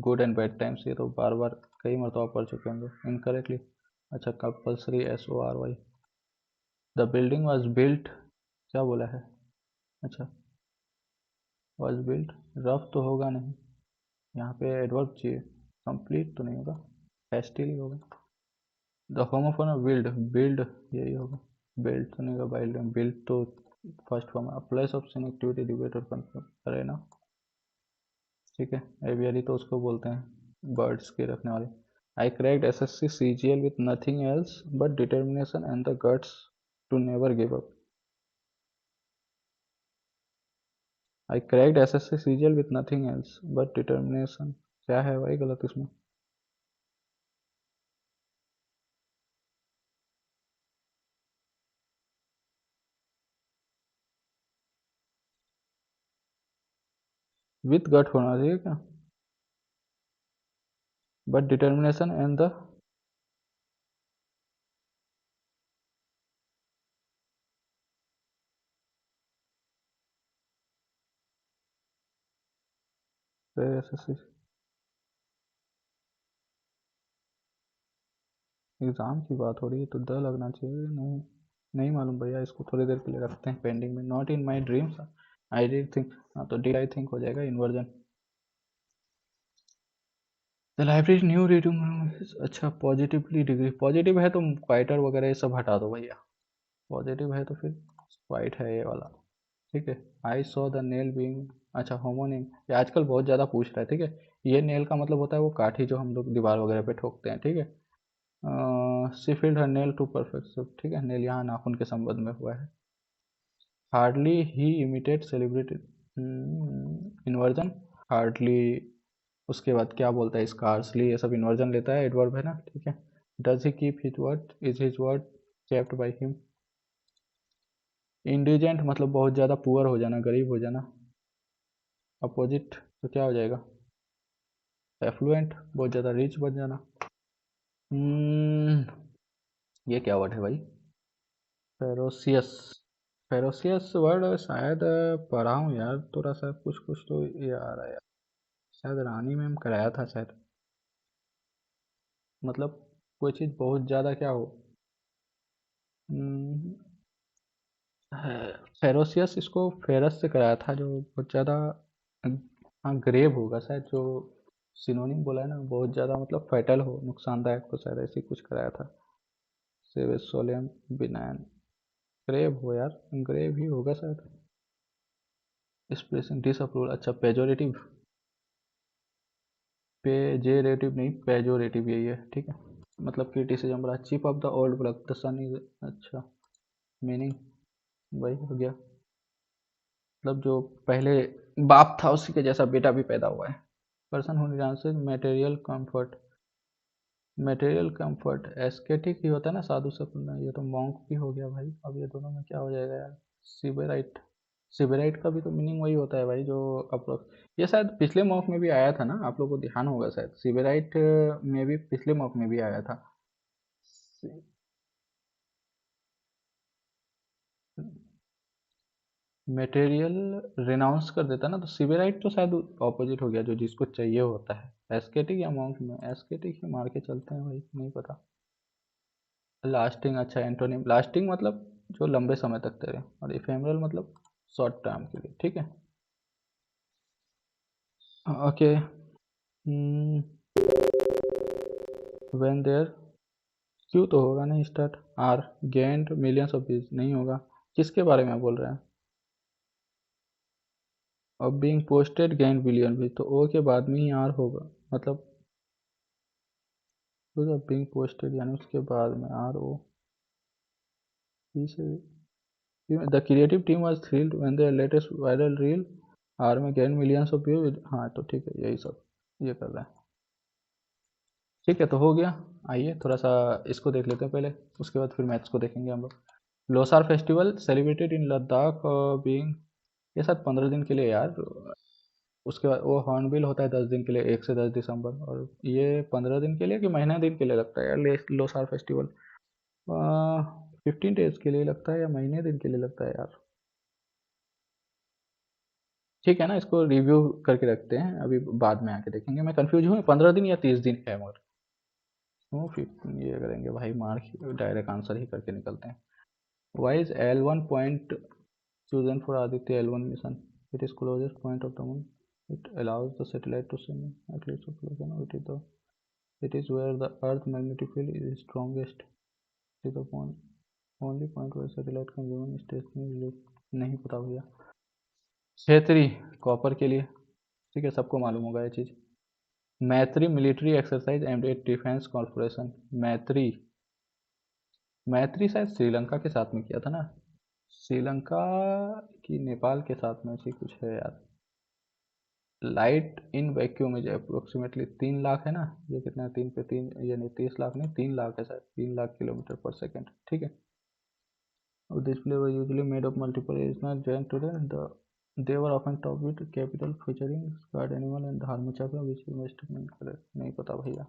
गुड एंड बैड टाइम्स, ये तो बार बार कई मरतबा पढ़ चुके होंगे. इनकरेक्टली. अच्छा compulsory, SORY. The building was built, क्या बोला है? अच्छा वॉज बिल्ट. रफ तो होगा नहीं, यहाँ पे एडवर्ब चाहिए. कंप्लीट तो नहीं होगा, हेस्टिली होगा. द होमोफोन बिल्ड, बिल्ड यही होगा. बिल्ड तो नहीं होगा, बिल्ड. बिल्ड तो फर्स्ट फॉर्म है. Place of scene activity debate और कंफ्लिक्ट है ना. ठीक है. एवियरी तो उसको बोलते हैं बर्ड्स के रखने वाले. आई cracked SSC CGL with nothing else but determination and the guts to never give up. I cracked SSC CGL with nothing else but determination. क्या है भाई गलत इसमें? विथ गट होना चाहिए क्या? But determination and the, SSC exam की बात हो रही है तो द लगना चाहिए। नहीं, नहीं मालूम भैया, इसको थोड़ी देर के लिए रखते हैं पेंडिंग में। Not in my dreams I did think, हाँ तो डी आई थिंक हो जाएगा inversion. The library new reading, अच्छा पॉजिटिवली डिग्री, पॉजिटिव है तो क्वाइटर वगैरह ये सब हटा दो भैया। पॉजिटिव है तो फिर क्वाइट है ये वाला, ठीक है। I saw the nail being, अच्छा होमोनिम, ये आजकल बहुत ज़्यादा पूछ रहा है, ठीक है। ये नेल का मतलब होता है वो काठी जो हम लोग दीवार वगैरह पे ठोकते हैं, ठीक है। She filed her nail to perfect, ठीक है। नेल यहाँ नाखून के संबंध में हुआ है। हार्डली ही इमिटेट सेलिब्रिटी, इन्वर्जन। हार्डली, उसके बाद क्या बोलता है, स्कार्सली, ये सब इन्वर्जन लेता है, एडवर्ब है ना, ठीक है। Does he keep his word, is his word kept by him. Indigent मतलब बहुत ज़्यादा पुअर हो जाना, गरीब हो जाना। अपोजिट तो क्या हो जाएगा, एफ्लुएंट, बहुत ज़्यादा रिच बन जाना। ये क्या वर्ड है भाई, फेरोसियस। फेरोसियस वर्ड शायद पढ़ा हूँ यार, थोड़ा सा कुछ कुछ तो ये आ रहा है यार। शायद रानी मैम कराया था शायद, मतलब कोई चीज़ बहुत ज़्यादा क्या हो। फेरोसियस इसको फेरस से कराया था, जो बहुत ज़्यादा, हाँ ग्रेव होगा शायद, जो सिनोनिम बोला है ना, बहुत ज़्यादा मतलब फैटल हो, नुकसानदायक हो, शायद ऐसी कुछ कराया था। सेवेज सोलेम बिनान, ग्रेव हो यार, ग्रेव ही होगा शायद। एक्सप्रेसिंग डिसअप्रूवल, अच्छा पेजोरेटिव, पेजेरेटिव नहीं पेजोरेटिव यही है, ठीक है। मतलब क्रिटिसिज्म रहा, chief of the old block the son is, अच्छा मीनिंग वही हो गया, मतलब जो पहले बाप था उसी के जैसा बेटा भी पैदा हुआ है। Person who dances material comfort, material comfort ascetic ही होता है ना, साधु सपना, ये तो मॉन्क भी हो गया भाई। अब ये दोनों में क्या हो जाएगा यार, सिबेराइट, सिबेराइट का भी तो मीनिंग वही होता है भाई, जो अप्रोक्स, ये शायद पिछले मॉक में भी आया था ना, आप लोगों को ध्यान होगा शायद, सिबेराइट में भी पिछले मॉक में भी आया था। मटेरियल रिनाउंस कर देता ना, तो सिबेराइट तो शायद ऑपोजिट हो गया, जो जिसको चाहिए होता है। एस्केटिक या मॉन्क में, एस्केटिक ही मार के चलते हैं भाई, नहीं पता। लास्टिंग, अच्छा एंटोनिम, लास्टिंग मतलब जो लंबे समय तक तेरे, और इफेमरल मतलब शॉर्ट टर्म के लिए, ठीक है। ओके, व्हेन देयर, क्यों तो होगा नहीं, start our gained millions of views नहीं होगा। किसके बारे में बोल रहे हैं, और बीइंग पोस्टेड गेंड बिलियन भी, तो ओ के बाद में ही आर होगा, मतलब बीइंग पोस्टेड यानी उसके बाद में R O, the creative team was thrilled when their latest viral reel are में गेंड मिलियंस ऑफ व्यूज, हाँ तो ठीक है, यही सब ये कर रहे हैं। ठीक है, तो हो गया। आइए थोड़ा सा इसको देख लेते हैं पहले, उसके बाद फिर मैथ्स को देखेंगे हम लोग। Losar festival celebrated in Ladakh being, ये शायद 15 दिन के लिए यार। उसके बाद वो हॉर्नबिल होता है 10 दिन के लिए, 1 से 10 दिसंबर, और ये 15 दिन के लिए कि महीना दिन के लिए लगता है यार, लोसार फेस्टिवल 15 डेज के लिए लगता है या महीने दिन के लिए लगता है यार। ठीक है ना, इसको रिव्यू करके रखते हैं, अभी बाद में आके देखेंगे। मैं कंफ्यूज हूँ 15 दिन या 30 दिन है, मगर वो 15 ये करेंगे भाई, मार्क डायरेक्ट आंसर ही करके निकलते हैं। Wise L1 point chosen for Aditya L1 mission. It is closest point of the moon. It allows the satellite to send at least of location. It is where the Earth magnetic field is strongest. It is the only point where satellite can given stationary relief. नहीं पता भैया। क्षेत्री copper के लिए, ठीक है, सबको मालूम होगा ये चीज़। Maitri military exercise and at defence corporation, Maitri, Maitri शायद श्रीलंका के साथ में किया था ना, श्रीलंका की नेपाल के साथ में ऐसी कुछ है यार। Light in vacuum is approximately 3 lakh है ना, ये कितना है, 3 पे 3 यानी 30 लाख नहीं, 3 लाख है शायद, 3 लाख किलोमीटर पर सेकेंड, ठीक है। और display were usually made of multiple regional joint today they were often top with capital featuring squad animal and dharmachakra which is most नहीं पता भैया।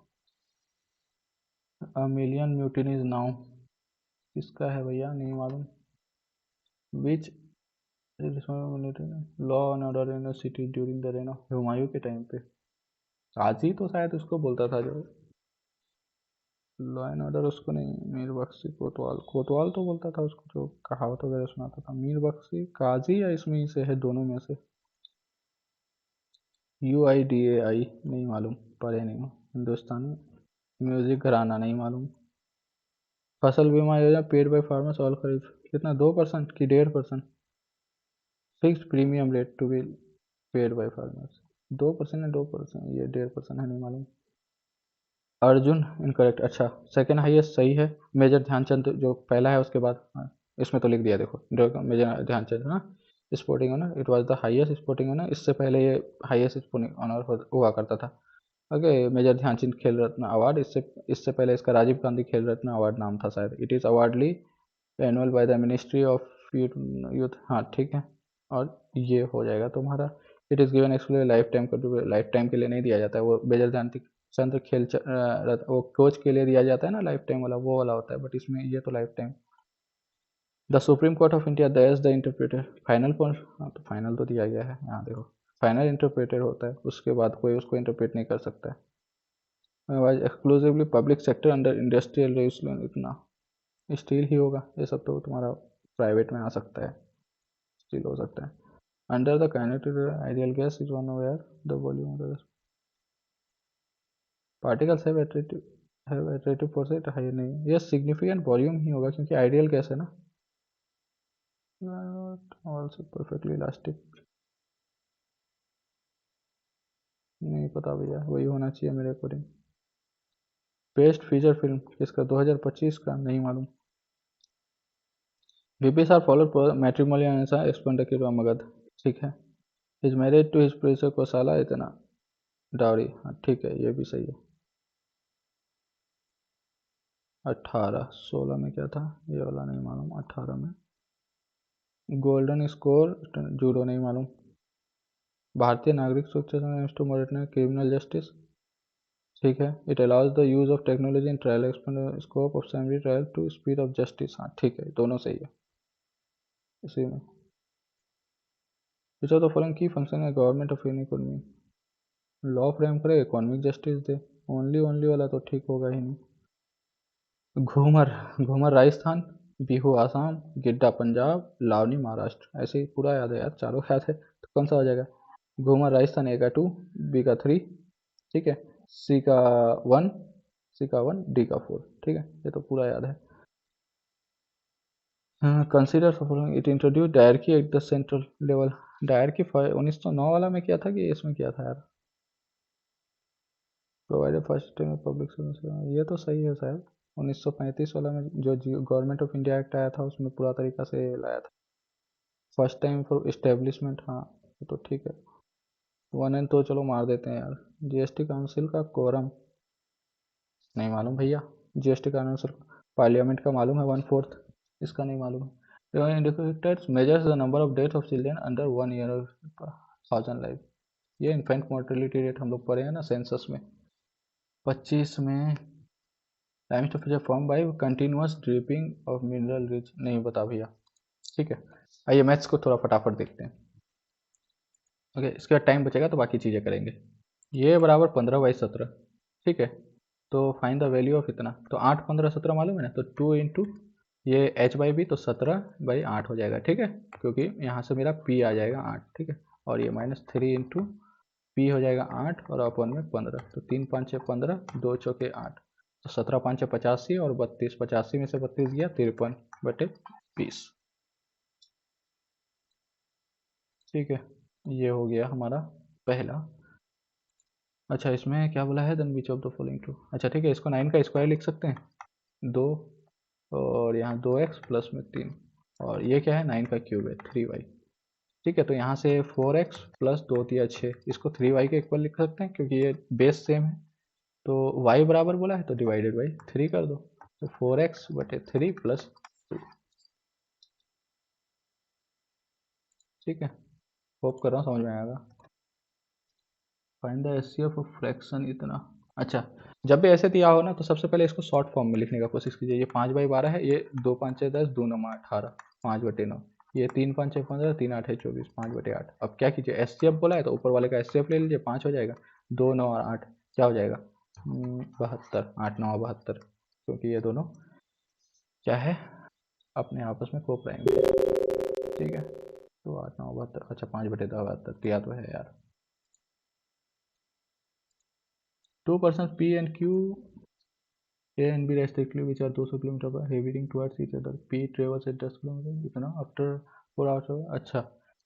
अ मिलियन म्यूटिनीज नाउ, किसका है भैया, नहीं मालूम। Which law and order in city during the rain of Humayun के time पे। काजी तो शायद उसको बोलता था जो लॉ एंड ऑर्डर, उसको नहीं, मीर बख्शी कोतवाल, कोतवाल तो बोलता था उसको जो कहावत वगैरह सुनाता था। मीर बख्शी काजी या इसमें से है, दोनों में से। UIDAI नहीं मालूम, पढ़े नहीं हूँ। हिंदुस्तानी म्यूजिक घराना नहीं मालूम। फसल बीमा योजना paid by farmers all kharif, कितना 2% की 1.5%? Fix premium rate to be paid by farmers, 2% है, 2%, ये 1.5% है, नहीं मालूम। अर्जुन इनकरेक्ट, अच्छा सेकंड हाईएस्ट सही है। मेजर ध्यानचंद जो पहला है उसके बाद, हाँ, इसमें तो लिख दिया देखो, मेजर ध्यानचंद ना sporting honour, it was the highest sporting honour. इससे पहले ये हाईएस्ट स्पोर्टिंग ऑनर हुआ करता था। ओके, मेजर ध्यानचंद खेल रत्न अवार्ड, इससे इससे पहले इसका राजीव गांधी खेल रत्न अवार्ड नाम था शायद। It is awarded annual by the ministry of youth, हाँ ठीक है। और ये हो जाएगा तुम्हारा। It is given exclusive life time, life time के लिए नहीं दिया जाता है वो। मेजर ध्यानचंद खेल वो कोच के लिए दिया जाता है ना, लाइफ टाइम वाला, वो वाला होता है, बट इसमें ये तो life time. The Supreme Court of India that's the interpreter final point, हाँ तो फाइनल तो दिया गया है यहाँ देखो। फाइनल इंटरप्रेटर होता है, उसके बाद कोई उसको इंटरप्रेट नहीं कर सकता है। Wise exclusively public sector under industrial revolution, इतना स्टील ही होगा ये सब, तो तुम्हारा प्राइवेट में आ सकता है, स्टील हो सकता है। Under the kinetic ideal gas is one where the volume of the particles have attractive force it high, नहीं ये सिग्निफिकेंट वॉल्यूम ही होगा क्योंकि आइडियल गैस है ना। ऑल्सो परफेक्टली इलास्टिक, नहीं पता भैया, वही होना चाहिए मेरे अकॉर्डिंग। बेस्ट फीचर फिल्म किसका, 2025 का, नहीं मालूम। VPs are followed for matrimonial and expanded Magadha, ठीक है। Is married to his princess Kosala, इतना डावरी, हाँ ठीक है, ये भी सही है। 18, 16 में क्या था, ये वाला नहीं मालूम। 18 में गोल्डन स्कोर जूडो, नहीं मालूम। भारतीय नागरिक सुरक्षा क्रिमिनल जस्टिस, ठीक है। It allows the use of technology in trial, expand scope of summary trial to speed of justice, हाँ ठीक है, दोनों सही है इसी में। विच ऑफ द फॉलोइंग की फंक्शन है government of in economy, law frame करे, इकोनॉमिक जस्टिस दे। ओनली ओनली वाला तो ठीक होगा ही नहीं। घूमर, घूमर राजस्थान, बिहू आसाम, गिड्डा पंजाब, लावनी महाराष्ट्र, ऐसे ही पूरा याद है यार, चारों याद है तो कौन सा हो जाएगा। घूमर राजस्थान A का 2, B का 3, ठीक है, C का 1, C का 1, D का 4, ठीक है, ये तो पूरा याद है। Consider following, it introduce dyarchy at the central level. Dyarchy 1909 वाला में किया था कि इसमें किया था यार। Provided first time public service, ये तो सही है शायद। 1935 वाला में जो गवर्नमेंट ऑफ इंडिया एक्ट आया था उसमें पूरा तरीका से लाया था। फर्स्ट टाइम फॉर इस्टेब्लिशमेंट, हाँ ये तो ठीक है। 1N तो चलो मार देते हैं यार। GST काउंसिल का कोरम, नहीं मालूम भैया। GST काउंसिल पार्लियामेंट का मालूम है 1/4, इसका नहीं मालूम है। Indicators measures the number of death of children under 1 year of 1000 life, ये इन्फेंट मोर्टेलिटी रेट हम लोग पढ़े हैं ना सेंसस में। 25 में times to form by continuous dripping of mineral rich, नहीं बता भैया, ठीक है। आइए मैथ्स को थोड़ा फटाफट देखते हैं। ओके, इसके बाद टाइम बचेगा तो बाकी चीज़ें करेंगे। ये बराबर 15/17, ठीक है। तो फाइंड द वैल्यू ऑफ इतना, तो 8, 15, 17 मालूम है ना, तो 2 इंटू ये h/b, तो 17/8 हो जाएगा, ठीक है। क्योंकि यहाँ से मेरा p आ जाएगा 8, ठीक है। और ये -3 इंटू पी हो जाएगा 8 और अपन में 15, तो 3 5 6 15, 2 चौके 8, तो 17 5 85 और 32, 85 में से 32 गया 53/20, ठीक है। ये हो गया हमारा पहला। अच्छा, इसमें क्या बोला है, then which of the following true, अच्छा ठीक है, इसको 9 का स्क्वायर लिख सकते हैं 2, और यहाँ 2x प्लस में 3, और ये क्या है 9 का क्यूब है 3y, ठीक है। तो यहाँ से 4x प्लस 2 दिया 6, इसको 3y के इक्वल लिख सकते हैं क्योंकि ये बेस सेम है। तो y बराबर बोला है तो डिवाइडेड बाई 3 कर दो, तो 4x/3 प्लस 2, ठीक है। होप कर रहा हूँ समझ में आएगा। Find the HCF of fraction इतना, अच्छा जब भी ऐसे दिया हो ना तो सबसे पहले इसको शॉर्ट फॉर्म में लिखने का कोशिश कीजिए। ये 5/12 है, ये 2 5 6 10, 2 9 18, 5/9, ये 3 5 6 15, 3 8 है 24, 5/8। अब क्या कीजिए, एचसीएफ बोला है तो ऊपर वाले का एचसीएफ ले लीजिए, 5 हो जाएगा, 2 9 और 8 क्या हो जाएगा, 72, 8 9 72, क्योंकि ये दोनों क्या है, अपने आपस में कोप्राइम है, ठीक है। तो 8 9 72, अच्छा 5/72 दिया तो है यार। 2% P and Q A and B respectively, which are 200 kilometre पर heading towards each other. P travels at 10 kilometre इतना after 4 hours होगा। अच्छा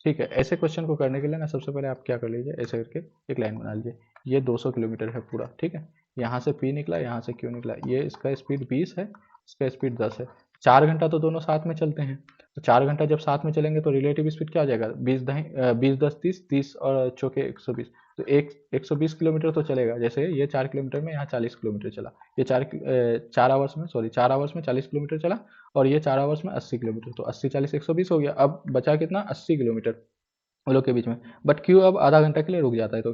ठीक है, ऐसे क्वेश्चन को करने के लिए ना सबसे पहले आप क्या कर लीजिए, ऐसे करके एक लाइन बना लीजिए। ये 200 किलोमीटर है पूरा, ठीक है। यहाँ से P निकला, यहाँ से Q निकला, ये इसका स्पीड 20 है, इसका स्पीड 10 है। 4 घंटा तो दोनों साथ में चलते हैं, तो 4 घंटा जब साथ में चलेंगे तो रिलेटिव स्पीड क्या हो जाएगा, 20 10 30, 30 और चौके 120, तो 120 किलोमीटर तो चलेगा। जैसे ये 4 किलोमीटर में यहाँ 40 किलोमीटर चला, ये 4 आवर्स में, सॉरी 4 आवर्स में 40 किलोमीटर चला, और ये 4 आवर्स में 80 किलोमीटर, तो 80 40 120 हो गया। अब बचा कितना, 80 किलोमीटर उन लोग के बीच में। बट क्यों अब आधा घंटा के लिए रुक जाता है, तो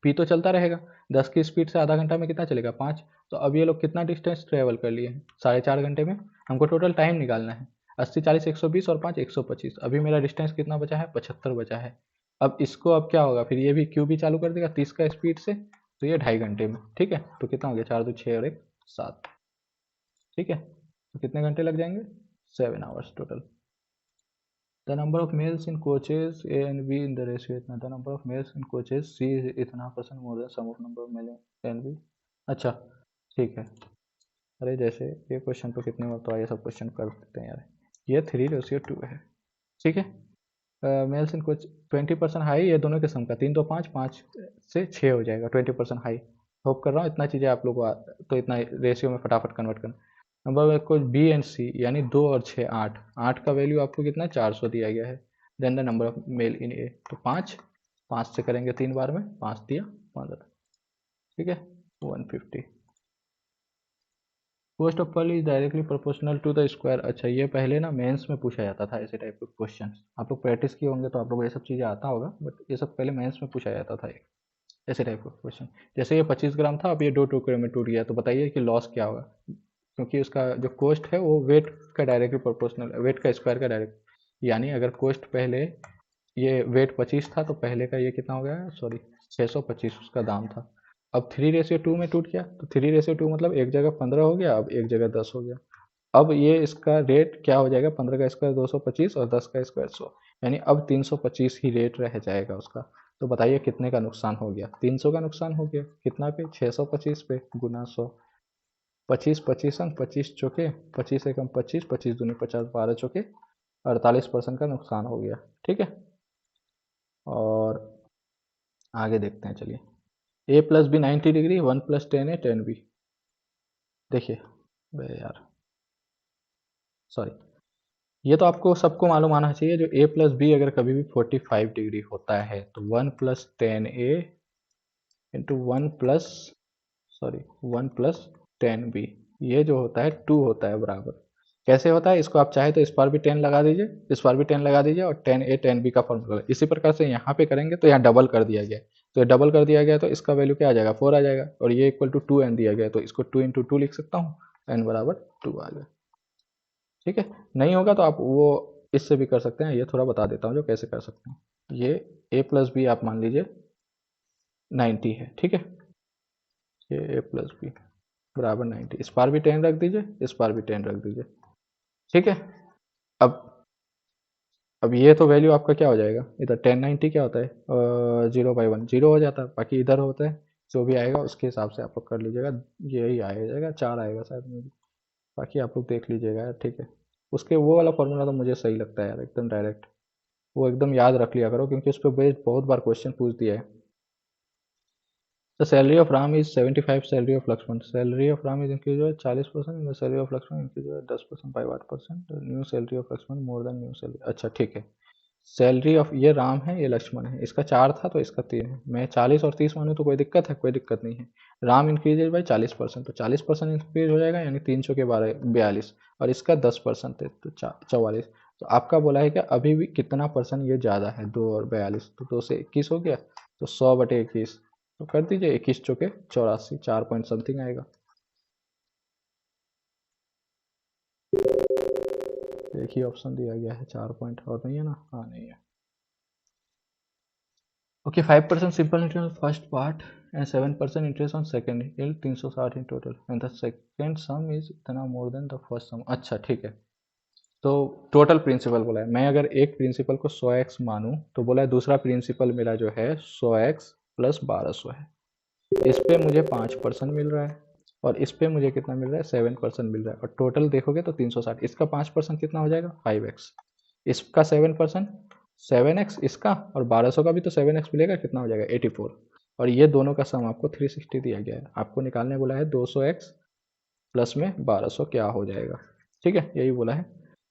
पी तो चलता रहेगा, 10 की स्पीड से आधा घंटा में कितना चलेगा, 5। तो अब ये लोग कितना डिस्टेंस ट्रेवल कर लिए हैं, 4.5 घंटे में। हमको टोटल टाइम निकालना है, 80 40 120 और 5 125। अभी मेरा डिस्टेंस कितना बचा है, 75 बचा है। अब इसको अब क्या होगा, फिर ये भी क्यू भी चालू कर देगा 30 का स्पीड से, तो ये 2.5 घंटे में, ठीक है। तो कितना हो गया, 4 2 6 और 1 7, ठीक है। तो कितने घंटे लग जाएंगे, 7 hours total. The number of males in coaches A and B in the ratio इतना, the number of males in coaches C is इतना % more than sum of number of male A and B। अच्छा ठीक है। अरे जैसे ये question तो कितने बार तो आए, सब क्वेश्चन कर सकते हैं यार। ये 3:2 है, ठीक है। मेल्स इन कोच 20% हाई, ये दोनों के सम का, 3 2 5, 5 से 6 हो जाएगा, 20% हाई। होप कर रहा हूँ इतना चीज़ें आप लोग को तो इतना रेशियो में फटाफट कन्वर्ट करना। नंबर कोच बी एंड सी, यानी 2 और 6 8, 8 का वैल्यू आपको कितना 400 दिया गया है। Then the number of male in a, तो 5 5 से करेंगे 3 बार में, 5 दिया 15, ठीक है, 150। Cost of pearl is directly proportional to the square. अच्छा ये पहले ना मेंस में पूछा जाता था ऐसे टाइप के क्वेश्चन, आप लोग प्रैक्टिस किए होंगे तो आप लोग ये सब चीज़ें आता होगा, बट ये सब पहले मेंस में पूछा जाता था ऐसे टाइप का क्वेश्चन। जैसे ये 25 ग्राम था, अब ये 2 टुकड़े में टूट गया, तो बताइए कि लॉस क्या होगा, क्योंकि उसका जो कोस्ट है वो वेट का डायरेक्टली प्रोपोर्शनल है, वेट का स्क्वायर का डायरेक्ट। यानी अगर कोस्ट पहले ये वेट 25 था, तो पहले का ये कितना हो गया, सॉरी 625 उसका दाम था। अब 3:2 में टूट गया, तो 3:2 मतलब एक जगह 15 हो गया, अब एक जगह 10 हो गया। अब ये इसका रेट क्या हो जाएगा, 15 का स्क्वायर 225 और 10 का स्क्वायर 100, यानी अब 325 ही रेट रह जाएगा उसका। तो बताइए कितने का नुकसान हो गया, 300 का नुकसान हो गया। कितना पे, 625 पे गुना 100, 25 25 अंक 25 चौके 25 एकम 25, 25 दूनी 50, 12 चौके 48% का नुकसान हो गया, ठीक है। और आगे देखते हैं, चलिए। ए प्लस बी 90 डिग्री, 1 + 10 ए 10 बी। देखिए यार, सॉरी, ये तो आपको सबको मालूम आना चाहिए, जो ए प्लस बी अगर कभी भी 45 डिग्री होता है, तो 1 + 10 ए इंटू 1 प्लस, सॉरी 1 + 10 बी, ये जो होता है 2 होता है बराबर। कैसे होता है, इसको आप चाहे तो इस पर भी 10 लगा दीजिए, इस पर भी 10 लगा दीजिए, और 10 ए 10 बी का फॉर्मूला इसी प्रकार से यहाँ पे करेंगे, तो यहाँ डबल कर दिया गया, तो ये डबल कर दिया गया, तो इसका वैल्यू क्या आ जाएगा, 4 आ जाएगा, और ये इक्वल टू 2n दिया गया, तो इसको 2 × 2 लिख सकता हूँ, n बराबर 2 आ गया, ठीक है। नहीं होगा तो आप वो इससे भी कर सकते हैं, ये थोड़ा बता देता हूँ जो कैसे कर सकते हैं। ये a प्लस बी आप मान लीजिए 90 है, ठीक है, ये a प्लस बी बराबर 90, इस पार भी 10 रख दीजिए, इस पार भी 10 रख दीजिए, ठीक है। अब अब ये तो वैल्यू आपका क्या हो जाएगा, इधर 1090 क्या होता है, 0/1 0 हो जाता है, बाकी इधर होता है, जो भी आएगा उसके हिसाब से आप लोग कर लीजिएगा। यही आ जाएगा 4 आएगा शायद में भी, बाकी आप लोग देख लीजिएगा यार, ठीक है। उसके वो वाला फॉर्मूला तो मुझे सही लगता है यार, एकदम डायरेक्ट, वो एकदम याद रख लिया करो, क्योंकि उस पर बेस्ड बहुत बार क्वेश्चन पूछ दिया है। The salary of Ram is 75, salary of Lakshman, salary of Ram is increase 40%, the salary of Lakshman increase 10% by 8%, new salary of Lakshman more than new salary. अच्छा ठीक है, सैलरी ऑफ, ये राम है ये लक्ष्मण है, इसका 4 था तो इसका 3 है, मैं 40 और 30 मानूँ तो कोई दिक्कत है, कोई दिक्कत नहीं है। राम इंक्रीजेज बाई 40%, तो 40% इंक्रीज हो जाएगा, यानी 3 चौके 12 42, और इसका 10% है तो 44। तो आपका बोला है कि अभी भी कितना परसेंट ये ज़्यादा है, 2 और 42, तो 2 से 21 हो गया, तो 100/21, तो कर दीजिए 21 चौके 84, 4 पॉइंट समथिंग आएगा। एक ही ऑप्शन दिया गया है, 4 पॉइंट और नहीं है ना? हाँ नहीं है। Okay, 5% simple interest first part and 7% interest on second, ये 360 in total and the second sum is इतना मोर देन द फर्स्ट सम। अच्छा ठीक है, तो टोटल प्रिंसिपल बोला है, मैं अगर एक प्रिंसिपल को 100x मानूं तो बोला है दूसरा प्रिंसिपल मेरा जो है 100x प्लस 1200 है, इस पे मुझे 5% मिल रहा है और इस पे मुझे कितना मिल रहा है 7% मिल रहा है, और टोटल देखोगे तो 360, इसका 5% कितना हो जाएगा 5x, इसका 7% 7x, इसका और 1200 का भी तो 7x मिलेगा, कितना हो जाएगा 84, और ये दोनों का सम आपको 360 दिया गया है, आपको निकालने बोला है 200x प्लस में 1200 क्या हो जाएगा, ठीक है यही बोला है।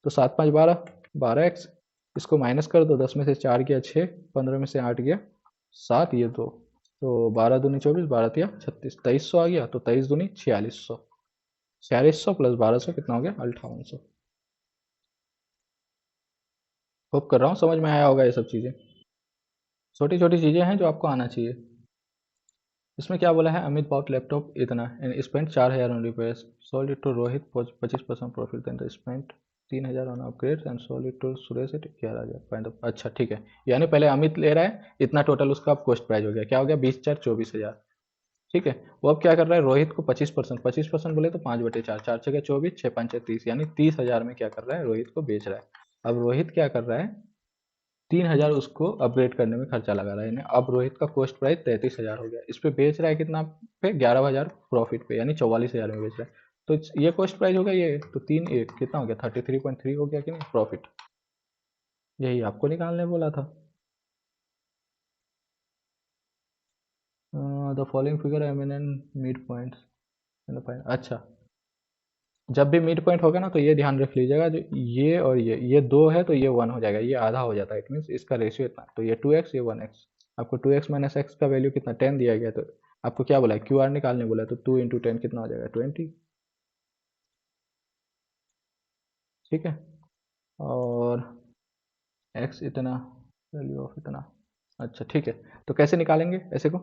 तो 7 5 12, 12x, इसको माइनस कर दो, 10 में से 4 गया 6, 15 में से 8 गया 7, ये 2, तो 12 दूनी 24, 12 तिया 36, 2300 आ गया, तो 23 दूनी 4600, 4600 प्लस 1200 कितना हो गया 5800। होप कर रहा हूँ समझ में आया होगा, ये सब चीज़ें छोटी छोटी चीज़ें हैं जो आपको आना चाहिए। इसमें क्या बोला है, अमित बॉट लैपटॉप इतना and spend 4000 on repairs, sold it to Rohit 25% profit, then spend 3000 on upgrade and sold it to Suresh at 11000। अच्छा ठीक है, यानी पहले अमित ले रहा है इतना, टोटल उसका कॉस्ट प्राइस हो गया, क्या हो गया 20,000 24,000, ठीक है। वो अब क्या कर रहा है, रोहित को 25%, 25% बोले तो 5/4, 4 छः 24, 6 5 30, यानी 30,000 में क्या कर रहा है रोहित को बेच रहा है। अब रोहित क्या कर रहा है, 3,000 उसको अपग्रेड करने में खर्चा लगा रहा है, यानी अब रोहित का कॉस्ट प्राइस 33,000 हो गया, इस पे बेच रहा है कितना पे 11,000 प्रॉफिट पे, यानी 44,000 में बेच रहा है, तो ये कॉस्ट प्राइस होगा ये, तो 3 कितना हो गया 33.3 हो गया कि नहीं प्रॉफिट, यही आपको निकालने बोला था। The following figure eminent mid points, अच्छा जब भी मिड पॉइंट होगा ना तो ये ध्यान रख लीजिएगा, जो ये और ये दो है तो ये 1 हो जाएगा, ये आधा हो जाता है, इट मीन्स इसका रेशियो इतना, तो ये 2x ये 1x, आपको 2x माइनस एक्स का वैल्यू कितना 10 दिया गया, तो आपको क्या बोला है क्यू आर निकालने बोला है, तो 2 इंटू 10 कितना हो जाएगा 20, ठीक है। और x इतना, वैल्यू ऑफ इतना, अच्छा ठीक है, तो कैसे निकालेंगे ऐसे को,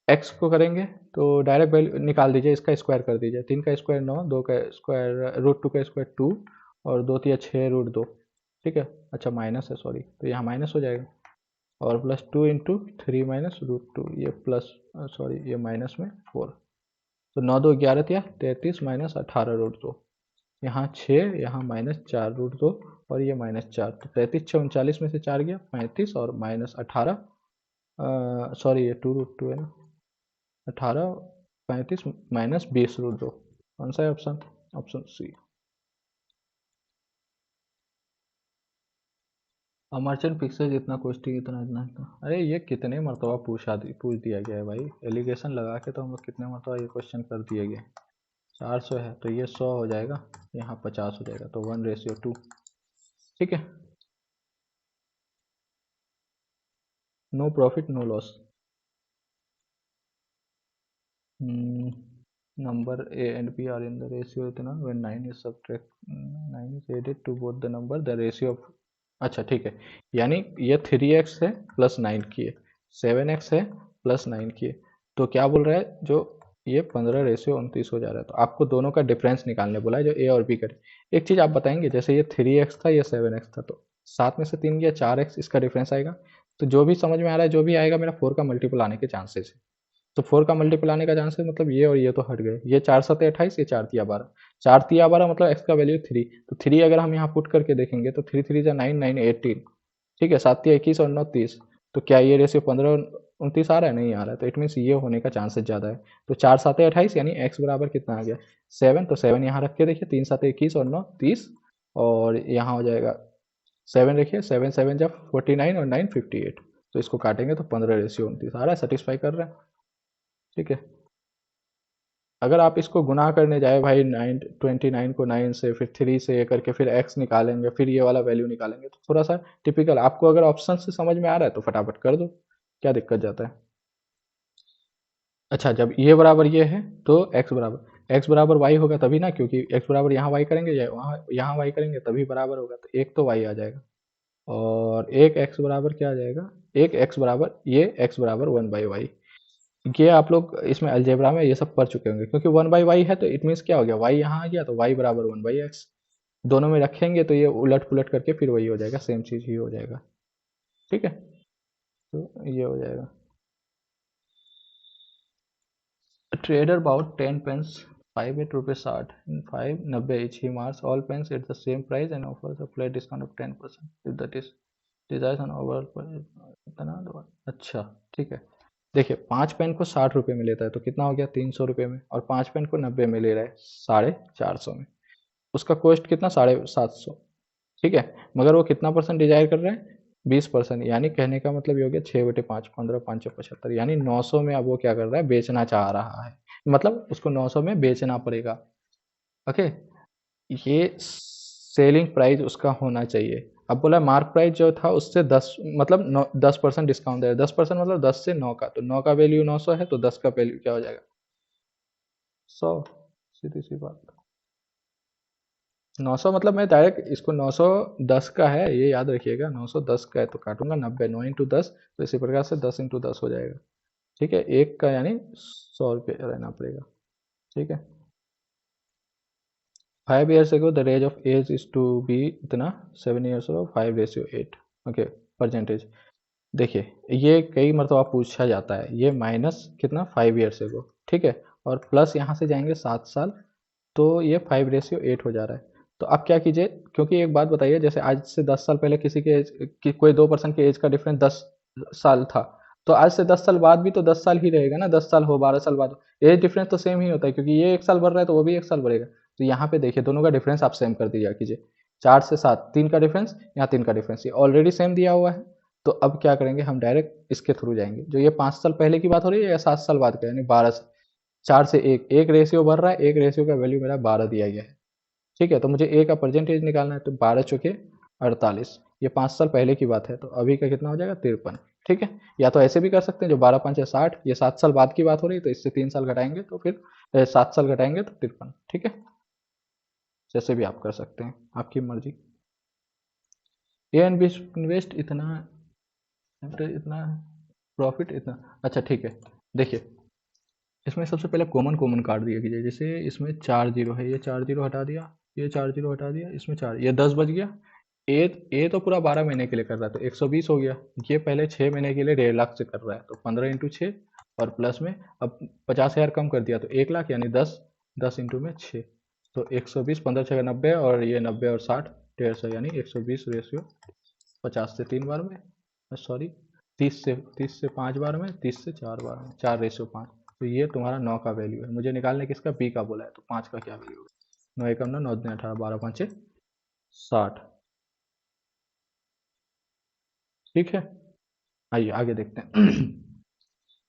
x को करेंगे तो डायरेक्ट वैल्यू निकाल दीजिए, इसका स्क्वायर कर दीजिए, 3 का स्क्वायर 9, 2 का स्क्वायर √2 का स्क्वायर 2, और 2 तिया 6 √2, ठीक है। अच्छा माइनस है सॉरी, तो यहाँ माइनस हो जाएगा, और प्लस 2 इंटू 3 माइनस √2, ये प्लस सॉरी ये माइनस में 4, तो 9 2 11 तिया 33 माइनस 18 √2, यहाँ 6, यहाँ माइनस 4 √2, और ये -4, तो 33 6 39 में से 4 गया 35, और माइनस 18, सॉरी ये 2 √2 है ना, 18 35 माइनस 20 √2, कौन सा है option, option C. Merchant fixes इतना कॉस्टिंग इतना इतना इतना, अरे ये कितने मरतबा पूछ दिया गया है भाई, एलिगेशन लगा के तो हम लोग कितने मरतबा ये क्वेश्चन कर दिए गए। 400 है तो ये 100 हो जाएगा, यहाँ 50 हो जाएगा, तो 1:2, ठीक है। No profit no loss, number A and B are in the ratio इतना, when 9 is subtract 9 is added to both the number the ratio of, अच्छा ठीक है, यानी ये 3x है प्लस 9 की है, 7x है प्लस 9 की है, तो क्या बोल रहा है जो ये 15:29 हो जा रहा है, तो आपको दोनों का डिफरेंस निकालने बोला है जो ए और बी करे। एक चीज़ आप बताएंगे, जैसे ये 3x था ये 7x था, तो 7 में से 3 गया 4x, इसका डिफरेंस आएगा, तो जो भी समझ में आ रहा है जो भी आएगा मेरा 4 का मल्टीपल आने के चांसेस है, तो 4 का मल्टीपल आने का चांसेस मतलब ये और ये तो हट गए, ये 4 7 28, ये 4 तिया 12, 4 तिया 12 मतलब x का वैल्यू 3, तो 3 अगर हम यहाँ पुट करके देखेंगे तो 3 3 जा 9 9 18, ठीक है, 7 तिया 21 और 9 30, तो क्या ये रेशियो 15:29 आ रहा है, नहीं आ रहा है, तो इट मीन्स ये होने का चांसेस ज़्यादा है, तो 4 7 28, यानी x बराबर कितना आ गया 7, तो 7 यहाँ रख के देखिए, 3 7 21 और 9 30, और यहाँ हो जाएगा 7 रखिए, 7 7 जब 49 और 9 58, तो इसको काटेंगे तो 15:29 आ रहा है, सेटिस्फाई कर रहा है, ठीक है। अगर आप इसको गुना करने जाए भाई 29 को 9 से, फिर 3 से ये करके फिर x निकालेंगे, फिर ये वाला वैल्यू निकालेंगे, तो थोड़ा सा टिपिकल, आपको अगर ऑप्शन से समझ में आ रहा है तो फटाफट कर दो, क्या दिक्कत जाता है। अच्छा जब ये बराबर ये है तो x बराबर y होगा तभी ना, क्योंकि x बराबर यहाँ y करेंगे या वहाँ यहाँ y करेंगे तभी बराबर होगा, तो एक तो y आ जाएगा, और एक x बराबर क्या आ जाएगा, एक x बराबर ये x बराबर 1/y, ये आप लोग इसमें अलजेब्रा में ये सब पढ़ चुके होंगे, क्योंकि 1/y है तो इट मीन्स क्या हो गया, y यहाँ आ गया तो y बराबर 1/x, दोनों में रखेंगे तो ये उलट पुलट करके फिर वही हो जाएगा, सेम चीज़ ही हो जाएगा। ठीक है, तो ये हो जाएगा। ट्रेडर बाउट 10 पेंस 5 8 रुपये 60 5 90 each. He marks all pens at the same price and offers a flat discount of 10% if that is desired on overall price। अच्छा ठीक है, देखिए 5 पेन को 60 रुपये में लेता है तो कितना हो गया 300 रुपये में, और 5 पेन को 90 में ले रहा है 450 में, उसका कॉस्ट कितना 750। ठीक है, मगर वो कितना परसेंट डिजायर कर रहे हैं 20%, यानी कहने का मतलब ये हो गया 6/5 15 5 75, यानी 900 में अब वो क्या कर रहा है बेचना चाह रहा है, मतलब उसको 900 में बेचना पड़ेगा। ओके, ये सेलिंग प्राइस उसका होना चाहिए। अब बोला मार्क प्राइस जो था उससे 10 मतलब 10% डिस्काउंट है, 10% मतलब 10 से 9 का, तो 9 का वैल्यू 900 है तो 10 का वैल्यू क्या हो जाएगा 100। सीधी सी बात, 900 मतलब मैं डायरेक्ट इसको 910 का है ये याद रखिएगा, 910 का है तो काटूंगा 90, 9 × 10, तो इसी प्रकार से 10 × 10 हो जाएगा। ठीक है, एक का यानी 100 रुपये रहना पड़ेगा। ठीक है, 5 years ago the range of age is to be इतना 7 years और 5:8। ओके, परसेंटेज देखिए ये कई मरतबा पूछा जाता है, ये माइनस कितना 5 years ago, ठीक है, और प्लस यहाँ से जाएंगे 7 साल, तो ये 5:8 हो जा रहा है। तो अब क्या कीजिए, क्योंकि एक बात बताइए, जैसे आज से 10 साल पहले किसी के कोई 2 पर्सन के एज का डिफरेंस 10 साल था, तो आज से 10 साल बाद भी तो 10 साल ही रहेगा ना, 10 साल हो 12 साल बाद एज डिफरेंस तो सेम ही होता है, क्योंकि ये 1 साल बढ़ रहा है तो वो भी 1 साल बढ़ेगा। तो यहाँ पे देखिए दोनों का डिफरेंस आप सेम कर दीजिए कीजिए, 4 से 7 3 का डिफरेंस, यहाँ 3 का डिफरेंस, ये ऑलरेडी सेम दिया हुआ है। तो अब क्या करेंगे हम डायरेक्ट इसके थ्रू जाएंगे, जो ये 5 साल पहले की बात हो रही है या 7 साल बाद का, यानी 12 4 से 1 एक रेशियो बढ़ रहा है, एक रेशियो का वैल्यू मेरा 12 दिया गया है। ठीक है, तो मुझे ए का परसेंटेज निकालना है, तो 12×4 = 48, ये 5 साल पहले की बात है, तो अभी का कितना हो जाएगा 53। ठीक है, या तो ऐसे भी कर सकते हैं जो 12×5 = 60, ये 7 साल बाद की बात हो रही है तो इससे 3 साल घटाएंगे तो फिर 7 साल घटाएंगे तो 53। ठीक है, जैसे भी आप कर सकते हैं, आपकी मर्जी। ए इन्वेस्ट इतना, इतना प्रॉफिट इतना, अच्छा ठीक है। देखिए इसमें सबसे पहले कॉमन कॉमन काट दिया कीजिए, जैसे इसमें 4 जीरो है, ये 4 जीरो हटा दिया, ये 4 जीरो हटा दिया, इसमें 4, ये 10 बच गया। ए तो पूरा 12 महीने के लिए कर रहा है तो 120 हो गया। ये पहले 6 महीने के लिए 1.5 लाख से कर रहा है तो 15 × 6, और प्लस में अब 50,000 कम कर दिया तो 1 लाख, यानी 10, 10 × 6, तो 120, 15×6 = 90, और ये 90 और 60 150, यानी 120 × 50 से 3 बार में, सॉरी 30 से 5 बार में, 30 से 4 बार में, 4:5। तो ये तुम्हारा 9 का वैल्यू है, मुझे निकालने किसका बी का बोला है, तो 5 का क्या वैल्यू होगा, 9 एकम 9, 9 दूनी 18, 12 5 60। ठीक है, आइए आगे देखते हैं।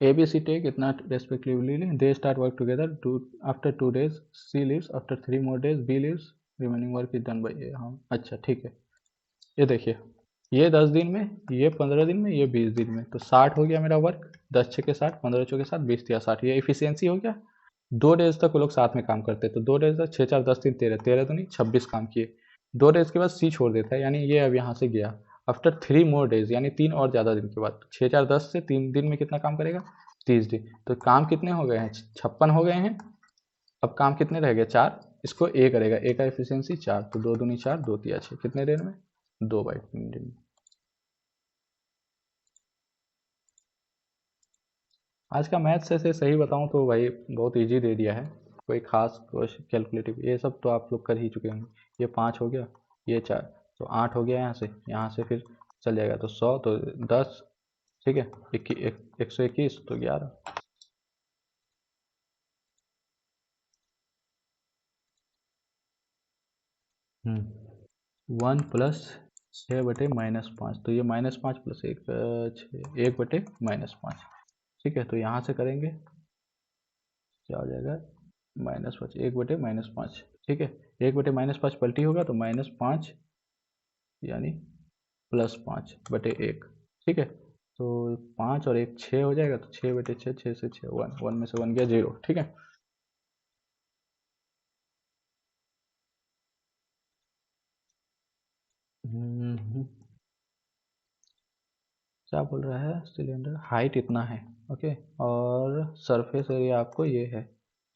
ए बी सी टेक इतना respectively they start work together to after 2 days, C leaves after 3 more days, B leaves, remaining work is done by A. हाँ अच्छा ठीक है, ये देखिए ये 10 दिन में, ये 15 दिन में, ये 20 दिन में, तो 60 हो गया मेरा वर्क, 10×6 = 60, 15×4 = 20 × 60, ये इफिशियंसी हो गया। 2 डेज तक वो लोग साथ में काम करते हैं, तो 2 डेज तक 6 4 10 3 13, 13 तो नहीं 26 काम किए। 2 डेज के बाद सी छोड़ देता है, यानी ये अब यहाँ से गया। आफ्टर 3 more days, यानी 3 और ज़्यादा दिन के बाद, 6 4 10 से 3 दिन में कितना काम करेगा 30 दिन, तो काम कितने हो गए हैं 56 हो गए हैं। अब काम कितने रह गए 4, इसको ए करेगा, ए का एफिशिएंसी 4, तो 2 दूनी 4, 2 तिया 6, कितने दिन में 2/3 दिन में। आज का मैथ्स ऐसे सही बताऊं तो भाई बहुत इजी दे दिया है, कोई खास कैलकुलेटिव ये सब तो आप लोग कर ही चुके होंगे। ये 5 हो गया, ये 4, तो 8 हो गया, यहाँ से फिर चल जाएगा तो 100, तो 10, ठीक है, 121 तो 11। 1 + 6/-5, तो ये -5 + 1 6, 1/-5। ठीक है, तो यहाँ से करेंगे क्या हो जाएगा -5, 1/-5। ठीक है, 1/-5 पलटी होगा तो -5, यानी +5/1। ठीक है, तो 5 और 1 6 हो जाएगा, तो 6/6, 6 से 6 1, 1 में से 1 गया 0। ठीक है, क्या बोल रहा है, सिलेंडर हाइट इतना है, ओके, और सरफेस एरिया आपको ये है,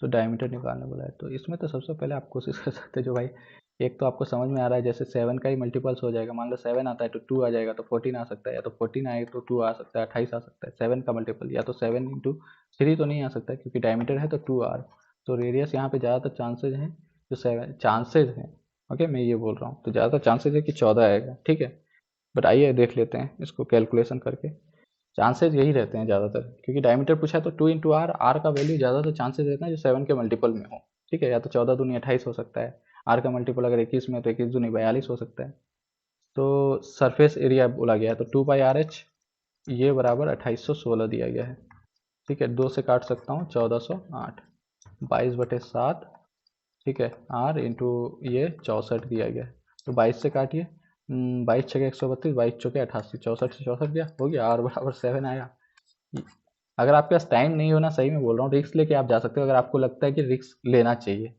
तो डायमीटर निकालने बोला है, तो इसमें तो सबसे पहले आप कोशिश कर सकते हैं जो भाई एक तो आपको समझ में आ रहा है, जैसे 7 का ही मल्टीपल्स हो जाएगा, मान लो 7 आता है तो 2 आ जाएगा, तो 14 आ सकता है, या तो 14 आए तो 2 आ सकता है, 28 आ सकता है 7 का मल्टीपल, या तो 7 इंटू 3 तो नहीं आ सकता क्योंकि डायमीटर है तो 2r। तो रेडियस यहाँ पे ज़्यादातर चांसेज हैं, जो 7 चांसेज हैं, ओके मैं ये बोल रहा हूँ, तो ज़्यादातर चांसेज है कि 14 आएगा, ठीक है। बट आइए देख लेते हैं इसको कैलकुलेशन करके। चांसेज यही रहते हैं ज़्यादातर, क्योंकि डायमीटर पूछा है तो 2 इंटू आर, आर का वैल्यू ज़्यादातर चांसेज रहते हैं जो 7 के मल्टीपल में हो, ठीक है। या तो 14 दूनी 28 हो सकता है, आर का मल्टीपल अगर 21 में तो 21 दूनी 42 हो सकता है। तो सरफेस एरिया बोला गया है तो 2 π r h, ये बराबर 2816 दिया गया है, ठीक है। 2 से काट सकता हूँ 1408, 22/7, ठीक है, आर इंटू ये 64 दिया गया है। तो 22 से काटिए, 22 छः 132, 22 चौके 88, 64 से 64 गया, हो गया, आर बराबर 7 आया। अगर आपके पास टाइम नहीं होना, सही में बोल रहा हूँ, रिस्क लेके आप जा सकते हो, अगर आपको लगता है कि रिस्क लेना चाहिए।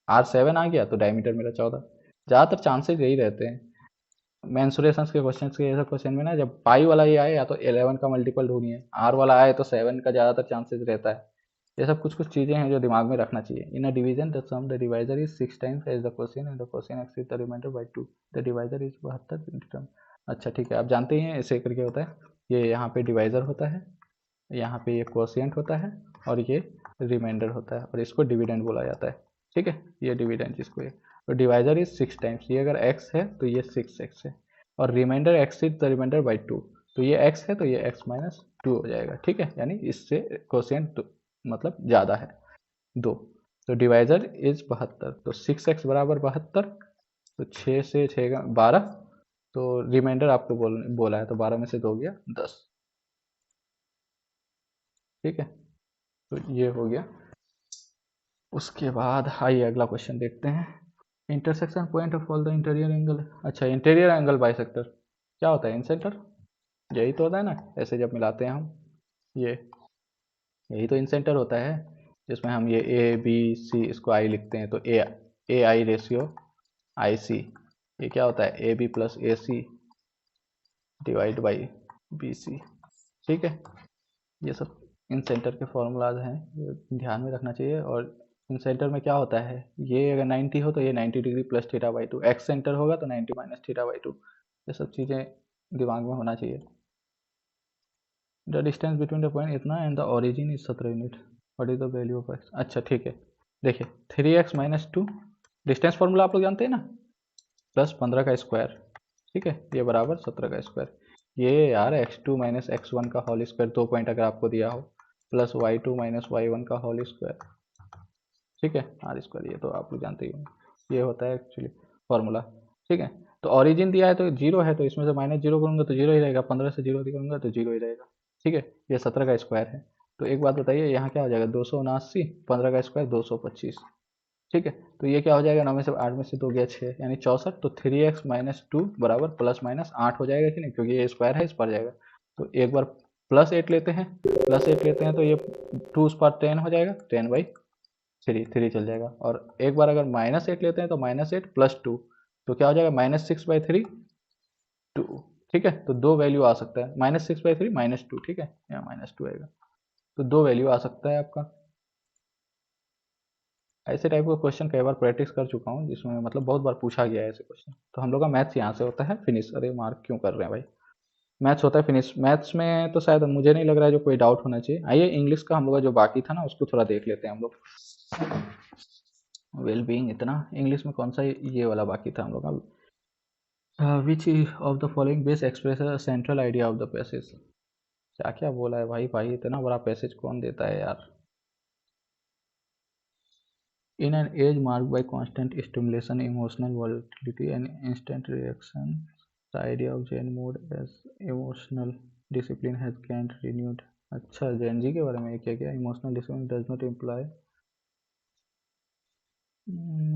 R7 आ गया तो डायमीटर मेरा 14। ज़्यादातर चांसेस यही रहते हैं मेंसुरेशन के क्वेश्चन के, ऐसे क्वेश्चन में ना, जब पाई वाला ये आए या तो 11 का मल्टीपल ढूंढिए, आर वाला आए तो 7 का ज़्यादातर चांसेस रहता है। ये सब कुछ कुछ चीज़ें हैं जो दिमाग में रखना चाहिए। In a division the sum the divisor is 6 times as the question and the question exceed the reminder by 2, the divisor is 72 term. अच्छा ठीक है, आप जानते ही हैं ऐसे करके होता है। ये यहाँ पे डिवाइजर होता है, यहाँ पे ये क्वोशिएंट होता है, और ये रिमाइंडर होता है, और इसको डिविडेंड बोला जाता है, ठीक है। ये डिविडेंड जिसको ये, तो डिवाइजर इज 6 टाइम्स, ये अगर x है तो ये 6x है, और reminder exceed the reminder by 2, तो ये x है तो ये x माइनस 2 हो जाएगा, ठीक है। यानी इससे क्वोशिएंट मतलब ज़्यादा है 2। तो डिवाइजर इज 72, तो 6x बराबर 72, तो 6 से 6 का 12, तो रिमाइंडर आपको बोला है तो 12 में से 2 गया 10, ठीक है। तो ये हो गया। उसके बाद आइए अगला क्वेश्चन देखते हैं। Intersection point of all the interior angle. अच्छा, इंटीरियर एंगल बाइसेक्टर क्या होता है? इंसेंटर, यही तो होता है ना, ऐसे जब मिलाते हैं हम, ये यही तो इंसेंटर होता है, जिसमें हम ये ए बी सी इसको आई लिखते हैं, तो ए आई रेशियो आई सी, ये क्या होता है? A B plus A C divide by B C, ठीक है। ये सब इन सेंटर के फॉर्मूलाज हैं, ये ध्यान में रखना चाहिए। और इन सेंटर में क्या होता है, ये अगर 90 हो तो ये 90 degree plus theta by 2, x centre होगा तो 90 माइनस थीटा बाई 2, ये सब चीज़ें दिमाग में होना चाहिए। The distance between the point इतना and the origin is 17 unit, what is the value of X. अच्छा ठीक है, देखिए 3x माइनस 2, डिस्टेंस फॉर्मूला आप लोग जानते हैं ना, प्लस 15 का स्क्वायर, ठीक है, ये बराबर 17 का स्क्वायर। ये यार x2 माइनस x1 का होल स्क्वायर, 2 पॉइंट अगर आपको दिया हो, प्लस y2 माइनस y1 का होल स्क्वायर, ठीक है, आर स्क्वायर, ये तो आप लोग जानते ही होंगे, ये होता है एक्चुअली फॉर्मूला, ठीक है। तो ओरिजिन दिया है तो 0 है, तो इसमें से माइनस 0 करूँगा तो 0 ही रहेगा, 15 से 0 करूँगा तो 0 ही रहेगा, ठीक है। ये 17 का स्क्वायर है, तो एक बात बताइए यहाँ क्या हो जाएगा, 279, 15 का स्क्वायर 225, ठीक है। तो ये क्या हो जाएगा, 9 में से 8 में से 2 गया 6, यानी 64, तो 3x माइनस 2 बराबर प्लस माइनस 8 हो जाएगा कि नहीं, क्योंकि ये स्क्वायर है, इस पर जाएगा। तो एक बार प्लस 8 लेते हैं, तो ये 2 उस पर 10 हो जाएगा, 10/3, 3 चल जाएगा। और एक बार अगर -8 लेते हैं तो -8 प्लस 2, तो क्या हो जाएगा, -6/3 2, ठीक है। तो दो वैल्यू आ सकता है, -6/3 -2, ठीक है, यहाँ -2 आएगा, तो दो वैल्यू आ सकता है आपका। ऐसे टाइप का क्वेश्चन कई बार प्रैक्टिस कर चुका हूँ, जिसमें मतलब बहुत बार पूछा गया है ऐसे क्वेश्चन। तो हम लोग का मैथ्स यहाँ से होता है फिनिश। अरे मार्क क्यों कर रहे हैं भाई, मैथ्स होता है फिनिश। मैथ्स में तो शायद मुझे नहीं लग रहा है जो कोई डाउट होना चाहिए। आइए इंग्लिश का हम लोग का जो बाकी था ना, उसको थोड़ा देख लेते हैं हम लोग। वेल बीइंग इतना, इंग्लिश में कौन सा ये वाला बाकी था हम लोग का, विच of the following base express central idea of the passage. क्या क्या बोला है भाई, इतना बड़ा पैसेज कौन देता है यार। In an age marked by constant stimulation, emotional volatility, and instant reaction, the idea of Zen mode as emotional discipline has gained renewed. अच्छा, जैन जी के बारे में क्या क्या, emotional discipline does not imply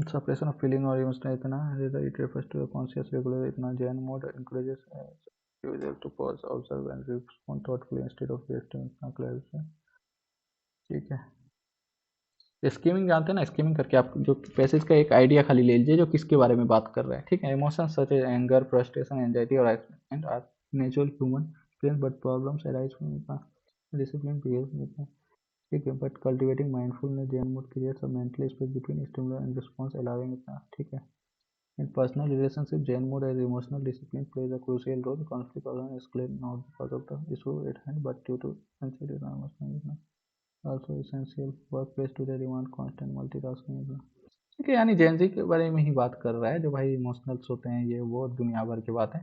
suppression of feeling or emotional इतना, it refers to a conscious regular इतना। Jain mode encourages user to pause, observe and respond thoughtfully instead of reacting इतना clarify, ठीक है। स्कीमिंग जानते हैं ना, स्कीमिंग करके आप जो पैसेज का एक आइडिया खाली ले लीजिए जो किसके बारे में बात कर रहा है, ठीक है। Emotion such as anger, frustration, anxiety और excitement are natural human feeling, but problems arise from discipline behaviour, ठीक है। But cultivating mindfulness Zen mode creates a mental space between stimulus and response, allowing इतना, ठीक है। In personal relationship, Zen mode as emotional discipline plays a crucial role. Conflict often escalate not because of the issue at hand, but due to sensitive and emotional weakness. Also essential workplace today demand constant multitasking. ठीक है, यानी जेन जी के बारे में ही बात कर रहा है, जो भाई इमोशनल्स होते हैं, ये वो दुनिया भर की बात है.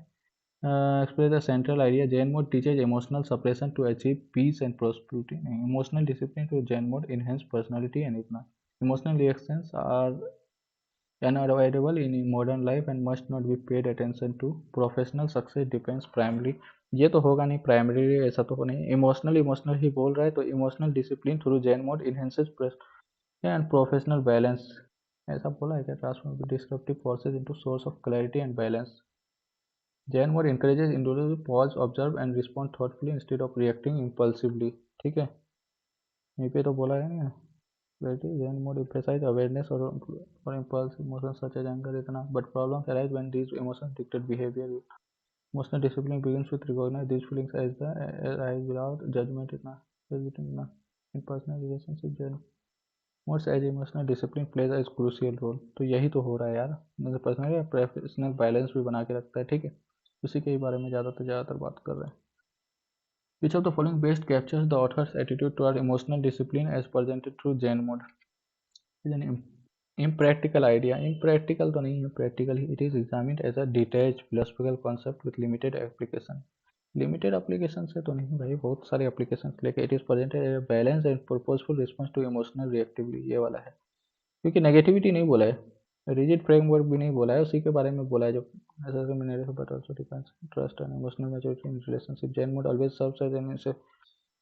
Explain the central idea. Zen mode teaches emotional suppression to achieve peace and prosperity. Emotional discipline to Zen mode enhance personality and इतना. Emotional reactions are unavoidable in modern life and must not be paid attention to. Professional success depends primarily. ये तो होगा नहीं primary, ऐसा तो हो नहीं. Emotional ही बोल रहा है, तो emotional discipline through Jain mode enhances and professional balance. ऐसा बोला है क्या? Transform disruptive forces into source of clarity and balance. Jain mode encourages individuals to pause, observe and respond thoughtfully instead of reacting impulsively. ठीक है, यहीं पे तो बोला है ना. Zen mode emphasize awareness or impulsive emotions such as anger, इतना. But problems arise when these emotions dictate behavior. Emotional discipline begins with recognize these feelings as the arise without judgment, इतना. इतना. In personal relationship, Zen modes as emotional discipline plays a crucial role. तो यही तो हो रहा है यार, मतलब पर्सनल या प्रोफेशनल बैलेंस भी बना के रखता है. ठीक है, उसी के बारे में ज़्यादातर बात कर रहे हैं. Which of the following best captures the author's attitude toward emotional discipline as presented through Zen mode? Is an impractical idea. Impractical तो नहीं है, practical he. It is examined as a detached philosophical concept with limited application. Limited application से तो नहीं भाई, बहुत सारे applications लेके. It is presented as a balanced and purposeful response to emotional reactivity. ये वाला है, क्योंकि नेगेटिविटी नहीं बोला है, रिजिड फ्रेमवर्क भी नहीं बोला है, उसी के बारे में बोला है जो but also depends trust and emotional maturity in relationship. Zen mode always serves as an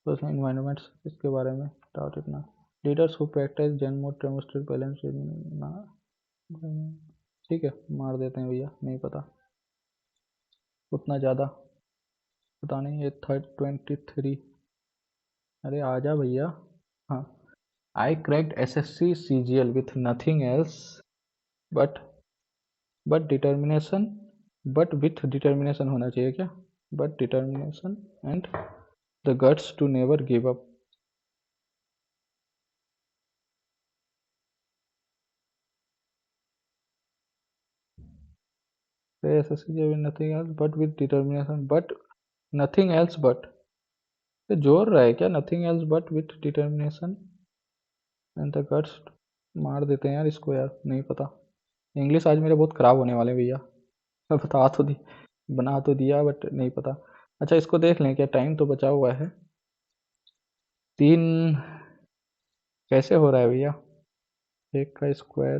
personal environments. इसके बारे में डाउट इतना. Leaders who practice Zen mode demonstrate balance ना. ठीक है, मार देते हैं भैया, नहीं पता उतना ज़्यादा, पता नहीं. ये 23. अरे आजा भैया. हाँ, I cracked SSC CGL with nothing else but determination. but with determination होना चाहिए क्या? but determination and the guts to never give up. SSC with nothing else but with determination, but nothing else but. ये जोर रहा है क्या? nothing else but with determination and the guts. मार देते हैं यार इसको, यार नहीं पता. इंग्लिश आज मेरे बहुत ख़राब होने वाले भैया. मैं बता तो दी, बना तो दिया, बट नहीं पता. अच्छा, इसको देख लें क्या? टाइम तो बचा हुआ है. 3 कैसे हो रहा है भैया? 1 का स्क्वायर.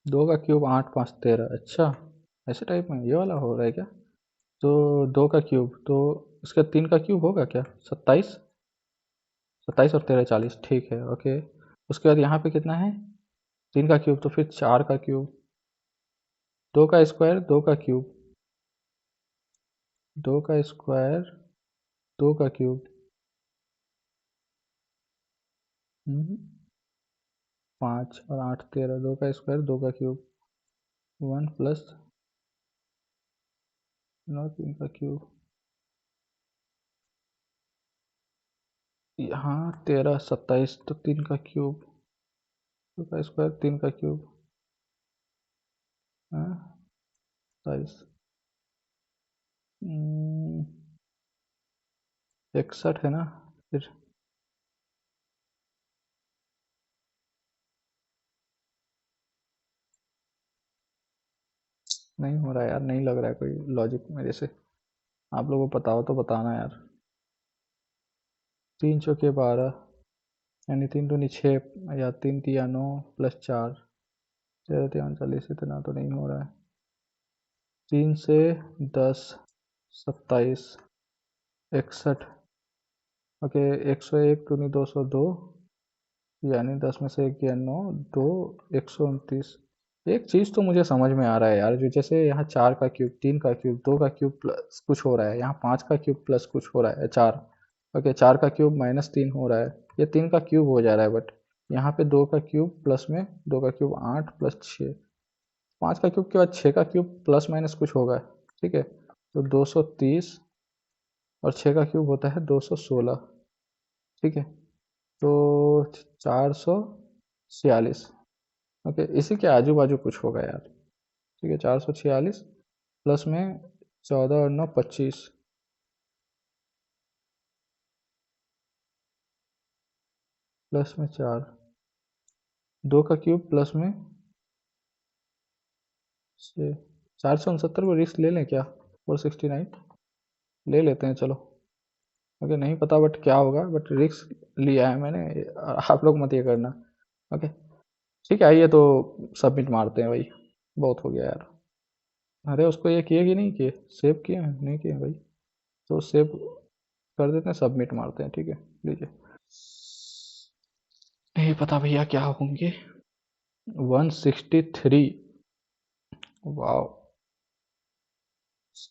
दो का क्यूब 8 5 13. अच्छा, ऐसे टाइप में ये वाला हो रहा है क्या? तो 2 का क्यूब, तो इसका 3 का क्यूब होगा क्या? 27. 27 और 13 40. ठीक है, ओके. उसके बाद यहाँ पे कितना है? 3 का क्यूब, तो फिर 4 का क्यूब. 2 का स्क्वायर, 2 का क्यूब, 2 का स्क्वायर, 2 का क्यूब. 5 और 8 13. 2 का स्क्वायर, 2 का क्यूब. 1 प्लस 9 3 का क्यूब. यहाँ 13 27, तो 3 का क्यूब. 2 का स्क्वायर, 3 का क्यूब. 27. 61 है ना? फिर नहीं हो रहा है यार, नहीं लग रहा है कोई लॉजिक मेरे से. आप लोगों को बताओ तो बताना यार. 3 चौके 12, यानी 3 दूनी 6, या 3 तिया 9 प्लस 4 13 तिया 39. इतना तो नहीं हो रहा है. 3 से 10 27 61. ओके, 101 दूनी 202, यानी 10 में से 1 गया 9 2 129. एक चीज़ तो मुझे समझ में आ रहा है यार, जो जैसे यहाँ 4 का क्यूब, 3 का क्यूब, 2 का क्यूब प्लस कुछ हो रहा है, यहाँ 5 का क्यूब प्लस कुछ हो रहा है 4. ओके, 4 का क्यूब माइनस 3 हो रहा है, ये 3 का क्यूब हो जा रहा है. बट यहाँ पे 2 का क्यूब प्लस में 2 का क्यूब 8 प्लस 6. 5 का क्यूब के बाद 6 का क्यूब प्लस माइनस कुछ होगा. ठीक है, तो 230 और 6 का क्यूब होता है 216। ठीक है, तो 446। ओके, इसी के आजू बाजू कुछ होगा यार। ठीक है, 446 प्लस में 14 और 9 25, प्लस में 4, 2 का क्यूब प्लस में 6, 469 को रिस्क ले लें क्या? 469 ले लेते हैं, चलो। ओके, नहीं पता बट क्या होगा, बट रिस्क लिया है मैंने, आप लोग मत ये करना। ओके, ठीक है, आइए तो सबमिट मारते हैं भाई। बहुत हो गया यार। अरे उसको ये किए कि नहीं किए, सेव किए हैं नहीं किए भाई? तो सेव कर देते हैं, सबमिट मारते हैं, ठीक है। लीजिए, नहीं पता भैया क्या होंगे। 163, वाह,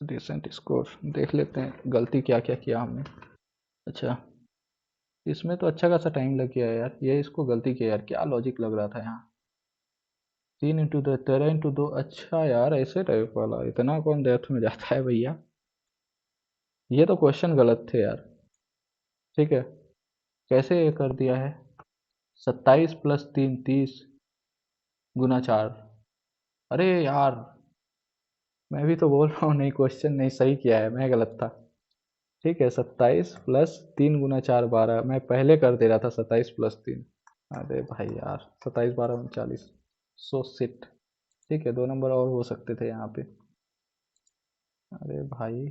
डिसेंट स्कोर। देख लेते हैं गलती क्या क्या किया हमने। अच्छा, इसमें तो अच्छा खासा टाइम लग गया है यार, ये इसको गलती किया यार, क्या लॉजिक लग रहा था यहाँ। 3 इंटू 2 13 इंटू 2, अच्छा यार ऐसे टाइप वाला, इतना कौन डेप्थ में जाता है भैया। ये तो क्वेश्चन गलत थे यार। ठीक है, कैसे ये कर दिया है? 27 प्लस 3 30 गुना 4। अरे यार, मैं भी तो बोल रहा हूँ, नहीं क्वेश्चन नहीं सही किया है, मैं गलत था। ठीक है, 27 प्लस 3 गुना 4 12, मैं पहले कर दे रहा था 27 प्लस 3। अरे भाई यार, 27 12 39, सो सिट। ठीक है, 2 नंबर और हो सकते थे यहाँ पे। अरे भाई,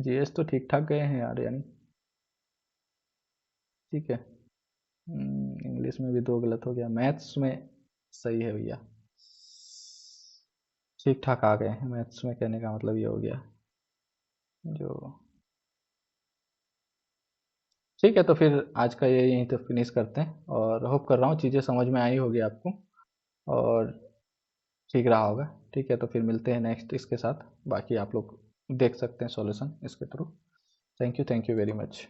जीएस तो ठीक ठाक गए हैं यार, यानी ठीक है। इंग्लिश में भी 2 गलत हो गया, मैथ्स में सही है भैया, ठीक ठाक आ गए हैं मैथ्स में, कहने का मतलब ये हो गया जो। ठीक है, तो फिर आज का ये यहीं तो फिनिश करते हैं, और होप कर रहा हूँ चीज़ें समझ में आई होगी आपको, और ठीक रहा होगा। ठीक है, तो फिर मिलते हैं नेक्स्ट इसके साथ, बाकी आप लोग देख सकते हैं सॉल्यूशन इसके through. Thank you very much.